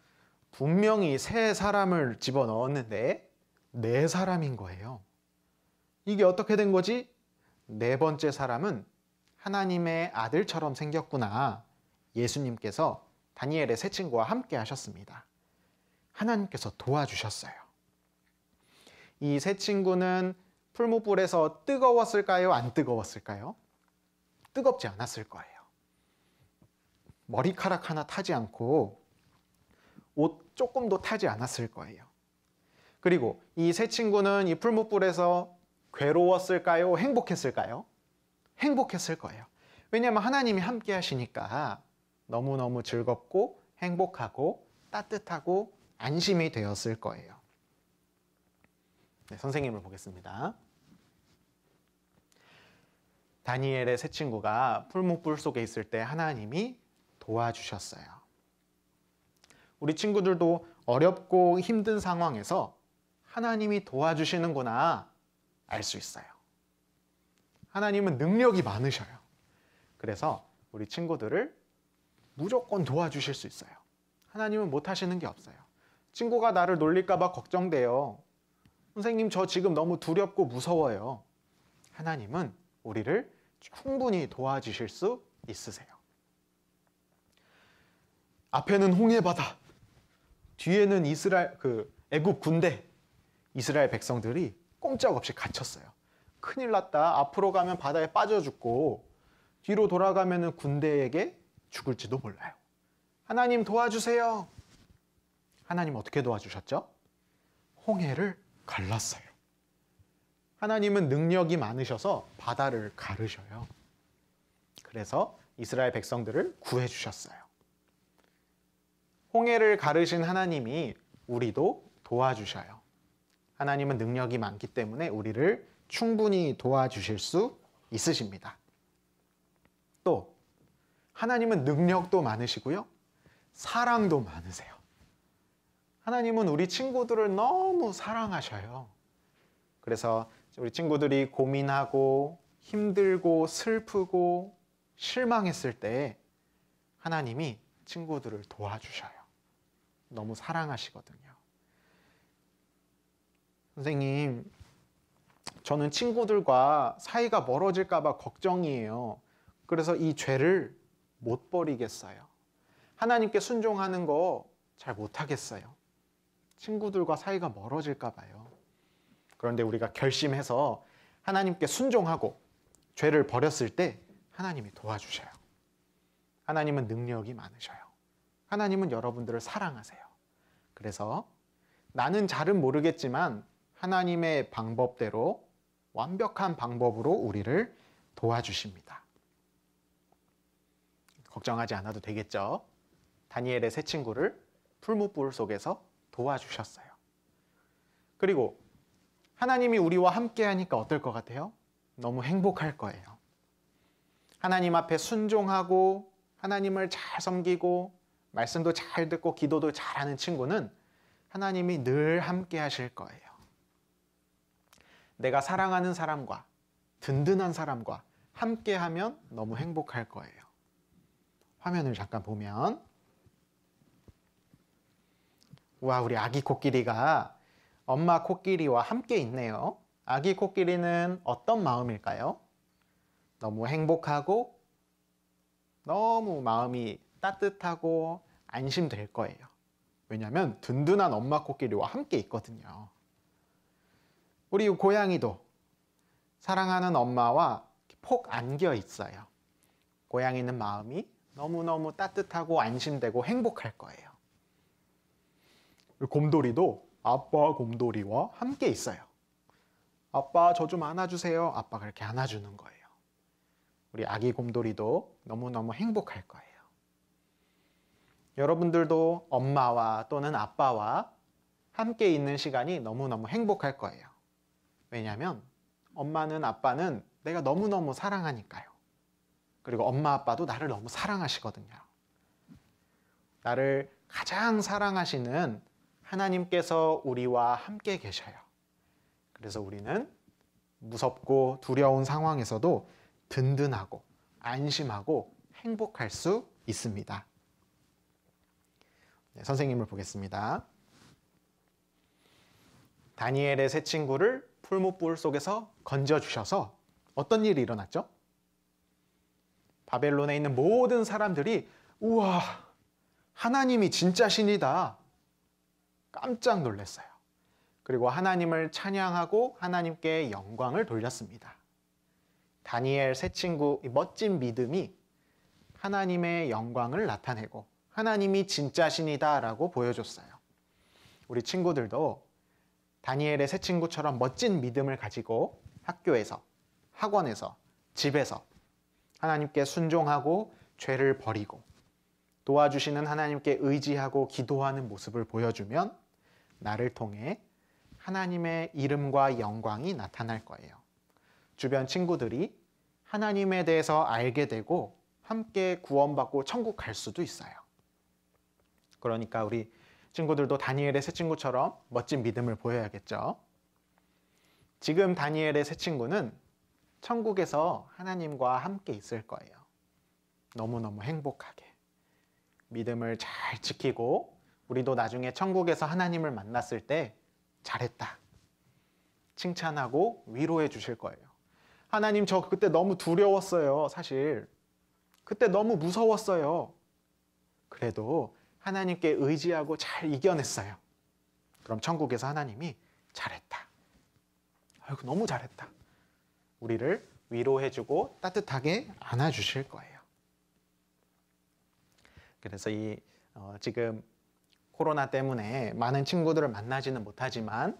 분명히 세 사람을 집어넣었는데 네 사람인 거예요. 이게 어떻게 된 거지? 네 번째 사람은 하나님의 아들처럼 생겼구나. 예수님께서 다니엘의 세 친구와 함께 하셨습니다. 하나님께서 도와주셨어요. 이 세 친구는 풀무불에서 뜨거웠을까요? 안 뜨거웠을까요? 뜨겁지 않았을 거예요. 머리카락 하나 타지 않고 옷 조금도 타지 않았을 거예요. 그리고 이 세 친구는 이 풀무불에서 괴로웠을까요? 행복했을까요? 행복했을 거예요. 왜냐하면 하나님이 함께 하시니까 너무너무 즐겁고 행복하고 따뜻하고 안심이 되었을 거예요. 네, 선생님을 보겠습니다. 다니엘의 세 친구가 풀무불 속에 있을 때 하나님이 도와주셨어요. 우리 친구들도 어렵고 힘든 상황에서 하나님이 도와주시는구나 알 수 있어요. 하나님은 능력이 많으셔요. 그래서 우리 친구들을 무조건 도와주실 수 있어요. 하나님은 못하시는 게 없어요. 친구가 나를 놀릴까 봐 걱정돼요. 선생님, 저 지금 너무 두렵고 무서워요. 하나님은 우리를 충분히 도와주실 수 있으세요. 앞에는 홍해바다, 뒤에는 애굽 군대, 이스라엘 백성들이 꼼짝없이 갇혔어요. 큰일 났다. 앞으로 가면 바다에 빠져 죽고 뒤로 돌아가면 군대에게 죽을지도 몰라요. 하나님 도와주세요. 하나님 어떻게 도와주셨죠? 홍해를 갈랐어요. 하나님은 능력이 많으셔서 바다를 가르셔요. 그래서 이스라엘 백성들을 구해주셨어요. 홍해를 가르신 하나님이 우리도 도와주셔요. 하나님은 능력이 많기 때문에 우리를 충분히 도와주실 수 있으십니다. 또 하나님은 능력도 많으시고요. 사랑도 많으세요. 하나님은 우리 친구들을 너무 사랑하셔요. 그래서 우리 친구들이 고민하고 힘들고 슬프고 실망했을 때 하나님이 친구들을 도와주셔요. 너무 사랑하시거든요. 선생님, 저는 친구들과 사이가 멀어질까 봐 걱정이에요. 그래서 이 죄를 못 버리겠어요. 하나님께 순종하는 거 잘 못하겠어요. 친구들과 사이가 멀어질까 봐요. 그런데 우리가 결심해서 하나님께 순종하고 죄를 버렸을 때 하나님이 도와주셔요. 하나님은 능력이 많으셔요. 하나님은 여러분들을 사랑하세요. 그래서 나는 잘은 모르겠지만 하나님의 방법대로 완벽한 방법으로 우리를 도와주십니다. 걱정하지 않아도 되겠죠? 다니엘의 세 친구를 풀무불 속에서 도와주셨어요. 그리고 하나님이 우리와 함께 하니까 어떨 것 같아요? 너무 행복할 거예요. 하나님 앞에 순종하고 하나님을 잘 섬기고 말씀도 잘 듣고 기도도 잘하는 친구는 하나님이 늘 함께 하실 거예요. 내가 사랑하는 사람과 든든한 사람과 함께하면 너무 행복할 거예요. 화면을 잠깐 보면 와, 우리 아기 코끼리가 엄마 코끼리와 함께 있네요. 아기 코끼리는 어떤 마음일까요? 너무 행복하고 너무 마음이 따뜻하고 안심될 거예요. 왜냐하면 든든한 엄마 코끼리와 함께 있거든요. 우리 고양이도 사랑하는 엄마와 폭 안겨 있어요. 고양이는 마음이 너무너무 따뜻하고 안심되고 행복할 거예요. 곰돌이도 아빠 곰돌이와 함께 있어요. 아빠 저 좀 안아주세요. 아빠가 이렇게 안아주는 거예요. 우리 아기 곰돌이도 너무너무 행복할 거예요. 여러분들도 엄마와 또는 아빠와 함께 있는 시간이 너무너무 행복할 거예요. 왜냐하면 엄마는 아빠는 내가 너무너무 사랑하니까요. 그리고 엄마 아빠도 나를 너무 사랑하시거든요. 나를 가장 사랑하시는 하나님께서 우리와 함께 계셔요. 그래서 우리는 무섭고 두려운 상황에서도 든든하고 안심하고 행복할 수 있습니다. 네, 선생님을 보겠습니다. 다니엘의 세 친구를 풀무불 속에서 건져주셔서 어떤 일이 일어났죠? 바벨론에 있는 모든 사람들이 우와, 하나님이 진짜 신이다. 깜짝 놀랐어요. 그리고 하나님을 찬양하고 하나님께 영광을 돌렸습니다. 다니엘 세 친구의 멋진 믿음이 하나님의 영광을 나타내고 하나님이 진짜 신이다라고 보여줬어요. 우리 친구들도 다니엘의 세 친구처럼 멋진 믿음을 가지고 학교에서, 학원에서, 집에서 하나님께 순종하고 죄를 버리고 도와주시는 하나님께 의지하고 기도하는 모습을 보여주면 나를 통해 하나님의 이름과 영광이 나타날 거예요. 주변 친구들이 하나님에 대해서 알게 되고 함께 구원받고 천국 갈 수도 있어요. 그러니까 우리 친구들도 다니엘의 세 친구처럼 멋진 믿음을 보여야겠죠. 지금 다니엘의 세 친구는 천국에서 하나님과 함께 있을 거예요. 너무너무 행복하게. 믿음을 잘 지키고 우리도 나중에 천국에서 하나님을 만났을 때 잘했다. 칭찬하고 위로해 주실 거예요. 하나님 저 그때 너무 두려웠어요. 사실. 그때 너무 무서웠어요. 그래도 하나님께 의지하고 잘 이겨냈어요. 그럼 천국에서 하나님이 잘했다. 아이고 너무 잘했다. 우리를 위로해주고 따뜻하게 안아주실 거예요. 그래서 지금 코로나 때문에 많은 친구들을 만나지는 못하지만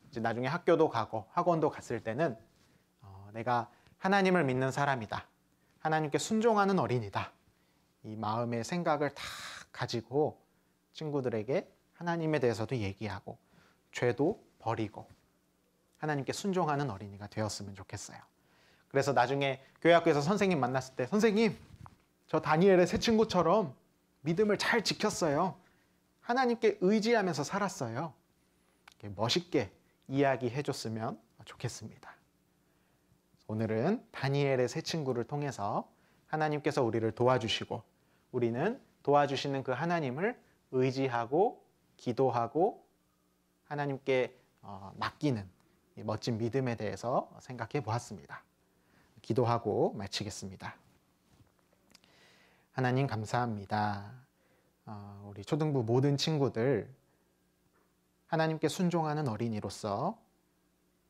이제 나중에 학교도 가고 학원도 갔을 때는 내가 하나님을 믿는 사람이다. 하나님께 순종하는 어린이다. 이 마음의 생각을 다 가지고 친구들에게 하나님에 대해서도 얘기하고 죄도 버리고 하나님께 순종하는 어린이가 되었으면 좋겠어요. 그래서 나중에 교회 학교에서 선생님 만났을 때 선생님 저 다니엘의 세 친구처럼 믿음을 잘 지켰어요. 하나님께 의지하면서 살았어요. 이렇게 멋있게 이야기해 줬으면 좋겠습니다. 오늘은 다니엘의 세 친구를 통해서 하나님께서 우리를 도와주시고 우리는 도와주시는 그 하나님을 의지하고 기도하고 하나님께 맡기는 이 멋진 믿음에 대해서 생각해 보았습니다. 기도하고 마치겠습니다. 하나님 감사합니다. 우리 초등부 모든 친구들 하나님께 순종하는 어린이로서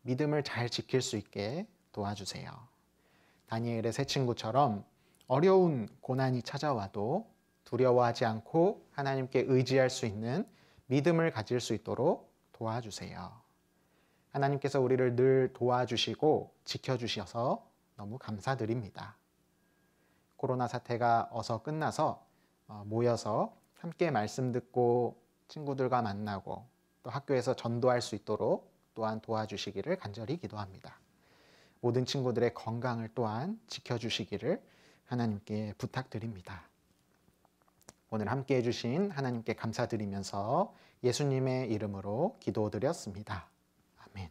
믿음을 잘 지킬 수 있게 도와주세요. 다니엘의 세 친구처럼 어려운 고난이 찾아와도 두려워하지 않고 하나님께 의지할 수 있는 믿음을 가질 수 있도록 도와주세요. 하나님께서 우리를 늘 도와주시고 지켜주셔서 너무 감사드립니다. 코로나 사태가 어서 끝나서 모여서 함께 말씀 듣고 친구들과 만나고 또 학교에서 전도할 수 있도록 또한 도와주시기를 간절히 기도합니다. 모든 친구들의 건강을 또한 지켜주시기를 하나님께 부탁드립니다. 오늘 함께 해주신 하나님께 감사드리면서 예수님의 이름으로 기도드렸습니다. 아멘.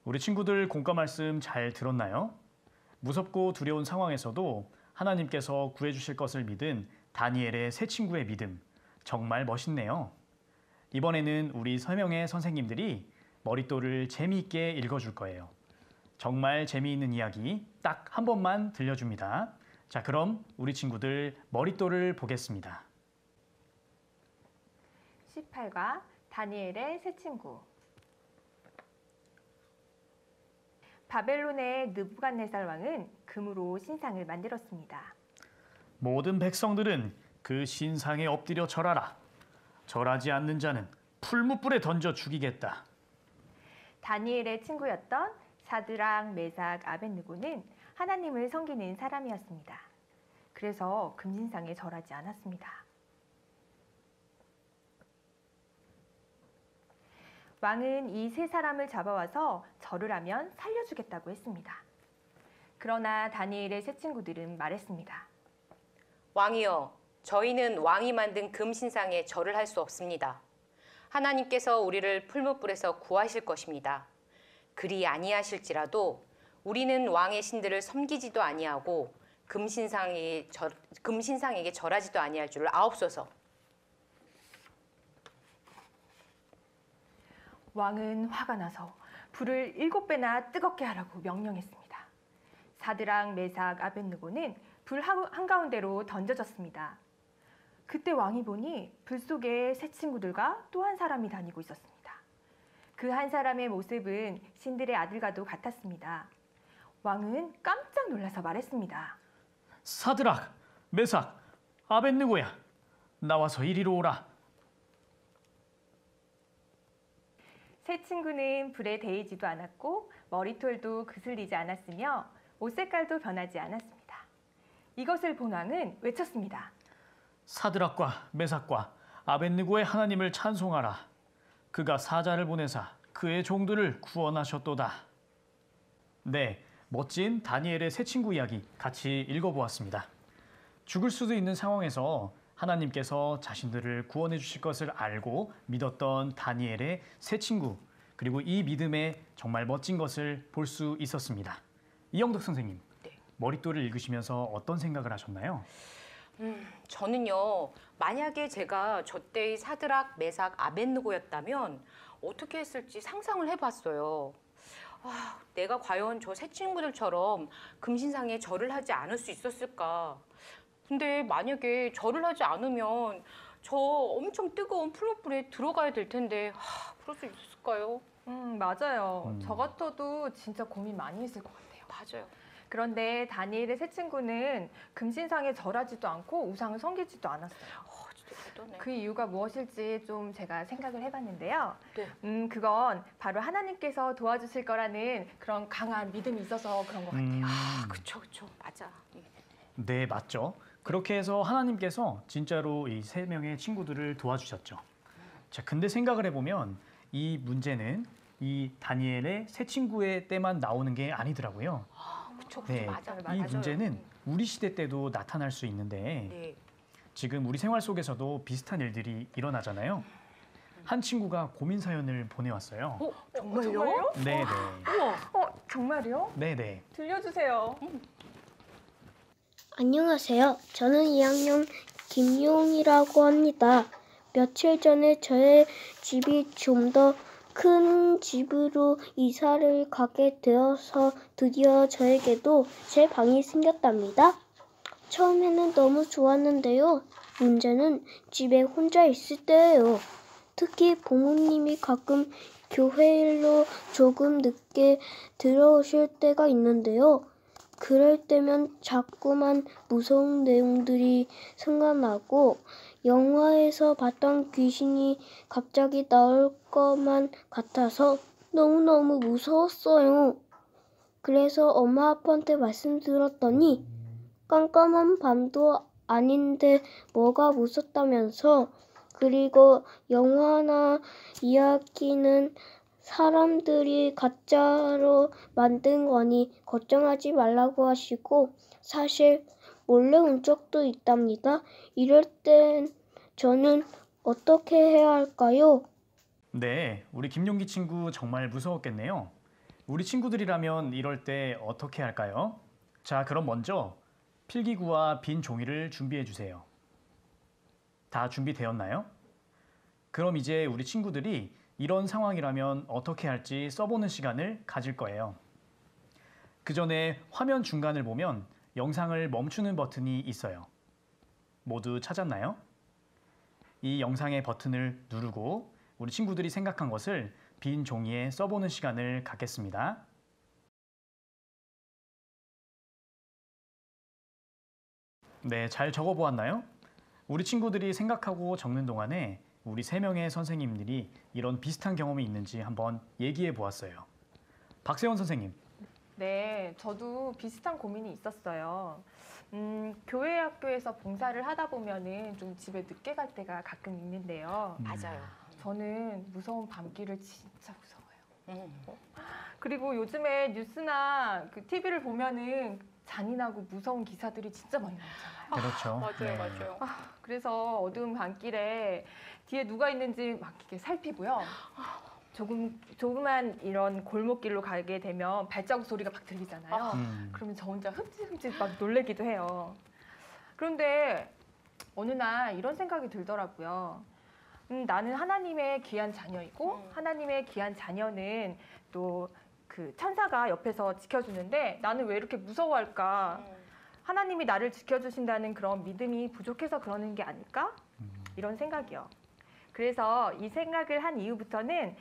우리 친구들 공과 말씀 잘 들었나요? 무섭고 두려운 상황에서도 하나님께서 구해주실 것을 믿은 다니엘의 세 친구의 믿음, 정말 멋있네요. 이번에는 우리 3명의 선생님들이 머릿돌을 재미있게 읽어줄 거예요. 정말 재미있는 이야기 딱 한 번만 들려줍니다. 자, 그럼 우리 친구들 머릿돌을 보겠습니다. 18과 다니엘의 세 친구. 바벨론의 느부갓네살 왕은 금으로 신상을 만들었습니다. 모든 백성들은 그 신상에 엎드려 절하라. 절하지 않는 자는 풀무불에 던져 죽이겠다. 다니엘의 친구였던 사드락, 메삭, 아벳느고는 하나님을 섬기는 사람이었습니다. 그래서 금신상에 절하지 않았습니다. 왕은 이 세 사람을 잡아와서 절을 하면 살려주겠다고 했습니다. 그러나 다니엘의 세 친구들은 말했습니다. 왕이여, 저희는 왕이 만든 금신상에 절을 할 수 없습니다. 하나님께서 우리를 풀무불에서 구하실 것입니다. 그리 아니하실지라도 우리는 왕의 신들을 섬기지도 아니하고 금신상에게 절하지도 아니할 줄을 아옵소서. 왕은 화가 나서 불을 7배나 뜨겁게 하라고 명령했습니다. 사드락, 메삭, 아벳느고는 불 한가운데로 던져졌습니다. 그때 왕이 보니 불 속에 세 친구들과 또 한 사람이 다니고 있었습니다. 그 한 사람의 모습은 신들의 아들과도 같았습니다. 왕은 깜짝 놀라서 말했습니다. 사드락, 메삭, 아벳느고야, 나와서 이리로 오라. 세 친구는 불에 데이지도 않았고 머리털도 그슬리지 않았으며 옷 색깔도 변하지 않았습니다. 이것을 본 왕은 외쳤습니다. 사드락과 메삭과 아벳느고의 하나님을 찬송하라. 그가 사자를 보내사 그의 종들을 구원하셨도다. 네, 멋진 다니엘의 세 친구 이야기 같이 읽어보았습니다. 죽을 수도 있는 상황에서 하나님께서 자신들을 구원해 주실 것을 알고 믿었던 다니엘의 세 친구, 그리고 이 믿음에 정말 멋진 것을 볼 수 있었습니다. 이영덕 선생님, 네. 머릿돌을 읽으시면서 어떤 생각을 하셨나요? 저는요, 만약에 제가 저 때의 사드락, 메삭, 아벳느고였다면 어떻게 했을지 상상을 해봤어요. 내가 과연 저 세 친구들처럼 금신상에 절을 하지 않을 수 있었을까? 근데 만약에 절을 하지 않으면 저 엄청 뜨거운 풀무불에 들어가야 될 텐데 그럴 수 있을까요? 맞아요. 저 같아도 진짜 고민 많이 했을 것 같아요. 맞아요. 그런데 다니엘의 세 친구는 금신상에 절하지도 않고 우상을 섬기지도 않았어요. 진짜 대단해. 그 이유가 무엇일지 좀 제가 생각을 해봤는데요. 네. 그건 바로 하나님께서 도와주실 거라는 그런 강한 믿음이 있어서 그런 것 같아요. 그쵸, 맞아. 네, 맞죠. 그렇게 해서 하나님께서 진짜로 이 세 명의 친구들을 도와주셨죠. 자, 근데 생각을 해보면 이 문제는 이 다니엘의 세 친구의 때만 나오는 게 아니더라고요. 그쵸, 네, 맞아요. 이 문제는 우리 시대 때도 나타날 수 있는데 네. 지금 우리 생활 속에서도 비슷한 일들이 일어나잖아요. 한 친구가 고민 사연을 보내왔어요. 정말요? 네네. 정말요? 네네. 들려주세요. 안녕하세요. 저는 2학년 김용이라고 합니다. 며칠 전에 저의 집이 좀 더 큰 집으로 이사를 가게 되어서 드디어 저에게도 제 방이 생겼답니다. 처음에는 너무 좋았는데요. 문제는 집에 혼자 있을 때예요. 특히 부모님이 가끔 교회 일로 조금 늦게 들어오실 때가 있는데요. 그럴 때면 자꾸만 무서운 내용들이 생각나고 영화에서 봤던 귀신이 갑자기 나올 것만 같아서 너무너무 무서웠어요. 그래서 엄마 아빠한테 말씀드렸더니 깜깜한 밤도 아닌데 뭐가 무섭다면서 그리고 영화나 이야기는 사람들이 가짜로 만든 거니 걱정하지 말라고 하시고 사실 몰래 온 적도 있답니다. 이럴 땐 저는 어떻게 해야 할까요? 네, 우리 김용기 친구 정말 무서웠겠네요. 우리 친구들이라면 이럴 때 어떻게 할까요? 자, 그럼 먼저 필기구와 빈 종이를 준비해 주세요. 다 준비되었나요? 그럼 이제 우리 친구들이 이런 상황이라면 어떻게 할지 써보는 시간을 가질 거예요. 그 전에 화면 중간을 보면 영상을 멈추는 버튼이 있어요. 모두 찾았나요? 이 영상의 버튼을 누르고 우리 친구들이 생각한 것을 빈 종이에 써보는 시간을 갖겠습니다. 네, 잘 적어보았나요? 우리 친구들이 생각하고 적는 동안에 우리 3명의 선생님들이 이런 비슷한 경험이 있는지 한번 얘기해 보았어요. 박세원 선생님. 네, 저도 비슷한 고민이 있었어요. 교회 학교에서 봉사를 하다 보면은 좀 집에 늦게 갈 때가 가끔 있는데요. 맞아요. 저는 무서운 밤길을 진짜 무서워요. 음. 그리고 요즘에 뉴스나 그 TV를 보면은 잔인하고 무서운 기사들이 진짜 많이 나오잖아요. 그렇죠. 맞아요, 네. 맞아요. 그래서 어두운 밤길에 뒤에 누가 있는지 막 이렇게 살피고요. 조그만 이런 골목길로 가게 되면 발자국 소리가 막 들리잖아요. 그러면 저 혼자 흠칫흠칫 막 놀래기도 해요. 그런데 어느 날 이런 생각이 들더라고요. 나는 하나님의 귀한 자녀이고 하나님의 귀한 자녀는 또 그 천사가 옆에서 지켜주는데 나는 왜 이렇게 무서워할까? 하나님이 나를 지켜주신다는 그런 믿음이 부족해서 그러는 게 아닐까? 이런 생각이요. 그래서 이 생각을 한 이후부터는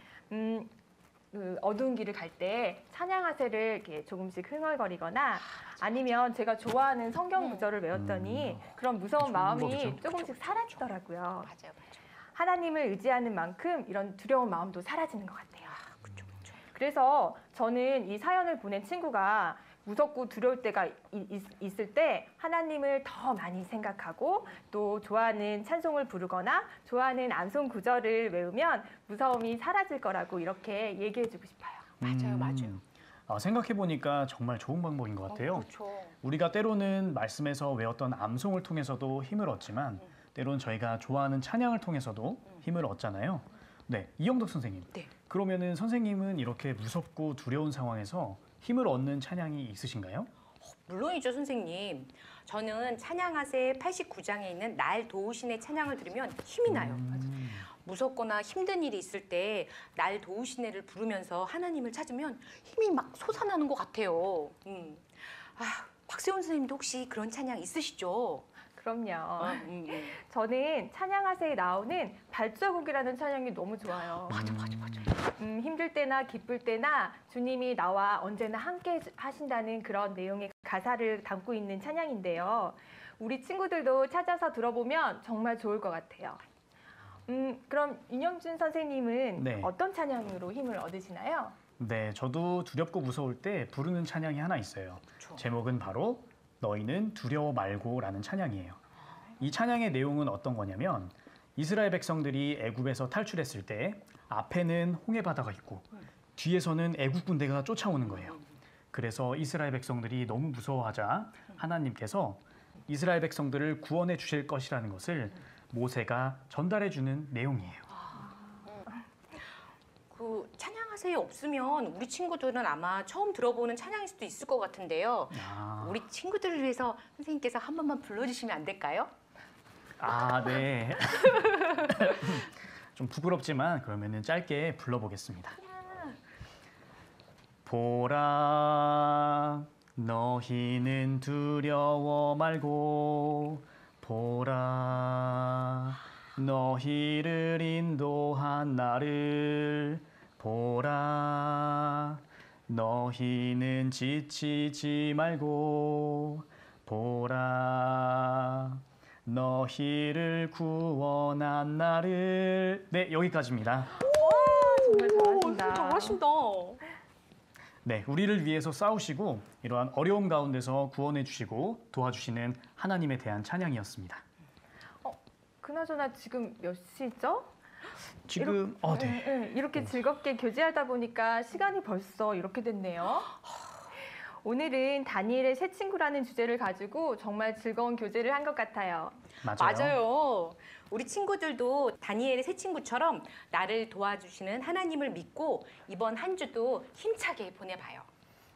그 어두운 길을 갈 때 찬양하세를 이렇게 조금씩 흥얼거리거나 아니면 제가 좋아하는 성경 구절을 외웠더니 그런 무서운 마음이 조금씩 사라지더라고요. 맞아요, 맞아요. 하나님을 의지하는 만큼 이런 두려운 마음도 사라지는 것 같아요. 그쵸, 그쵸. 그래서 저는 이 사연을 보낸 친구가 무섭고 두려울 때가 있을 때 하나님을 더 많이 생각하고 또 좋아하는 찬송을 부르거나 좋아하는 암송 구절을 외우면 무서움이 사라질 거라고 이렇게 얘기해주고 싶어요. 맞아요, 맞아요. 생각해보니까 정말 좋은 방법인 것 같아요. 그렇죠. 우리가 때로는 말씀에서 외웠던 암송을 통해서도 힘을 얻지만 때로는 저희가 좋아하는 찬양을 통해서도 힘을 얻잖아요. 네, 이영덕 선생님. 네. 그러면은 선생님은 이렇게 무섭고 두려운 상황에서 힘을 얻는 찬양이 있으신가요? 물론이죠, 선생님. 저는 찬양하세 89장에 있는 날 도우시네 찬양을 들으면 힘이 나요. 무섭거나 힘든 일이 있을 때 날 도우시네를 부르면서 하나님을 찾으면 힘이 막 솟아나는 것 같아요. 박세훈 선생님도 혹시 그런 찬양 있으시죠? 그럼요. 저는 찬양하세에 나오는 발자국이라는 찬양이 너무 좋아요. 맞아. 힘들 때나 기쁠 때나 주님이 나와 언제나 함께 하신다는 그런 내용의 가사를 담고 있는 찬양인데요. 우리 친구들도 찾아서 들어보면 정말 좋을 것 같아요. 그럼 윤영준 선생님은 네. 어떤 찬양으로 힘을 얻으시나요? 네, 저도 두렵고 무서울 때 부르는 찬양이 하나 있어요. 그렇죠. 제목은 바로 너희는 두려워 말고라는 찬양이에요. 이 찬양의 내용은 어떤 거냐면 이스라엘 백성들이 애굽에서 탈출했을 때 앞에는 홍해 바다가 있고 뒤에서는 애국 군대가 쫓아오는 거예요. 그래서 이스라엘 백성들이 너무 무서워하자 하나님께서 이스라엘 백성들을 구원해 주실 것이라는 것을 모세가 전달해 주는 내용이에요. 그 찬양하세요 없으면 우리 친구들은 아마 처음 들어보는 찬양일 수도 있을 것 같은데요. 우리 친구들을 위해서 선생님께서 한 번만 불러주시면 안 될까요? 네. 좀 부끄럽지만 그러면은 짧게 불러보겠습니다. 보라, 너희는 두려워 말고 보라, 너희를 인도한 나를 보라. 너희는 지치지 말고 보라. 너희를 구원한 나를. 네, 여기까지입니다. 정말 잘하신다. 잘하신다. 네, 우리를 위해서 싸우시고 이러한 어려움 가운데서 구원해 주시고 도와주시는 하나님에 대한 찬양이었습니다. 그나저나 지금 몇 시죠? 지금 네. 이렇게 즐겁게 교제하다 보니까 시간이 벌써 이렇게 됐네요. 오늘은 다니엘의 새 친구라는 주제를 가지고 정말 즐거운 교제를 한 것 같아요. 맞아요. 우리 친구들도 다니엘의 새 친구처럼 나를 도와주시는 하나님을 믿고 이번 한 주도 힘차게 보내봐요.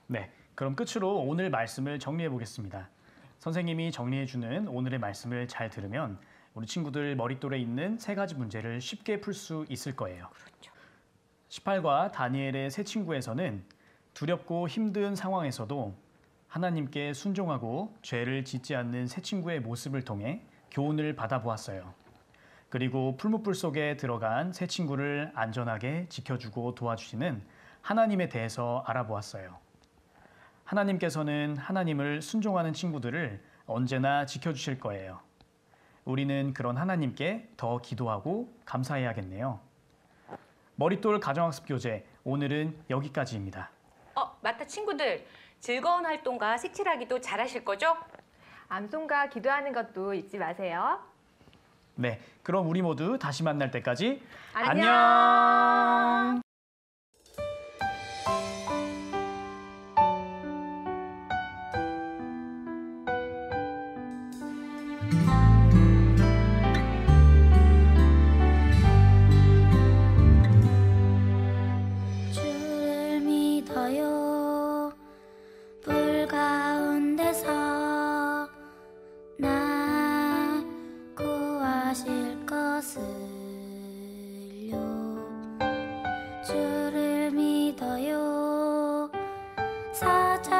네, 그럼 끝으로 오늘 말씀을 정리해 보겠습니다. 선생님이 정리해 주는 오늘의 말씀을 잘 들으면 우리 친구들 머릿돌에 있는 세 가지 문제를 쉽게 풀 수 있을 거예요. 그렇죠. 18과 다니엘의 새 친구에서는 두렵고 힘든 상황에서도 하나님께 순종하고 죄를 짓지 않는 새 친구의 모습을 통해 교훈을 받아보았어요. 그리고 풀무불 속에 들어간 새 친구를 안전하게 지켜주고 도와주시는 하나님에 대해서 알아보았어요. 하나님께서는 하나님을 순종하는 친구들을 언제나 지켜주실 거예요. 우리는 그런 하나님께 더 기도하고 감사해야겠네요. 머릿돌 가정학습 교재 오늘은 여기까지입니다. 맞다 친구들. 즐거운 활동과 색칠하기도 잘하실 거죠? 암송과 기도하는 것도 잊지 마세요. 네, 그럼 우리 모두 다시 만날 때까지 안녕. 주를 믿어요. 불 가운데서 날 구하실 것을요. 주를 믿어요. 사자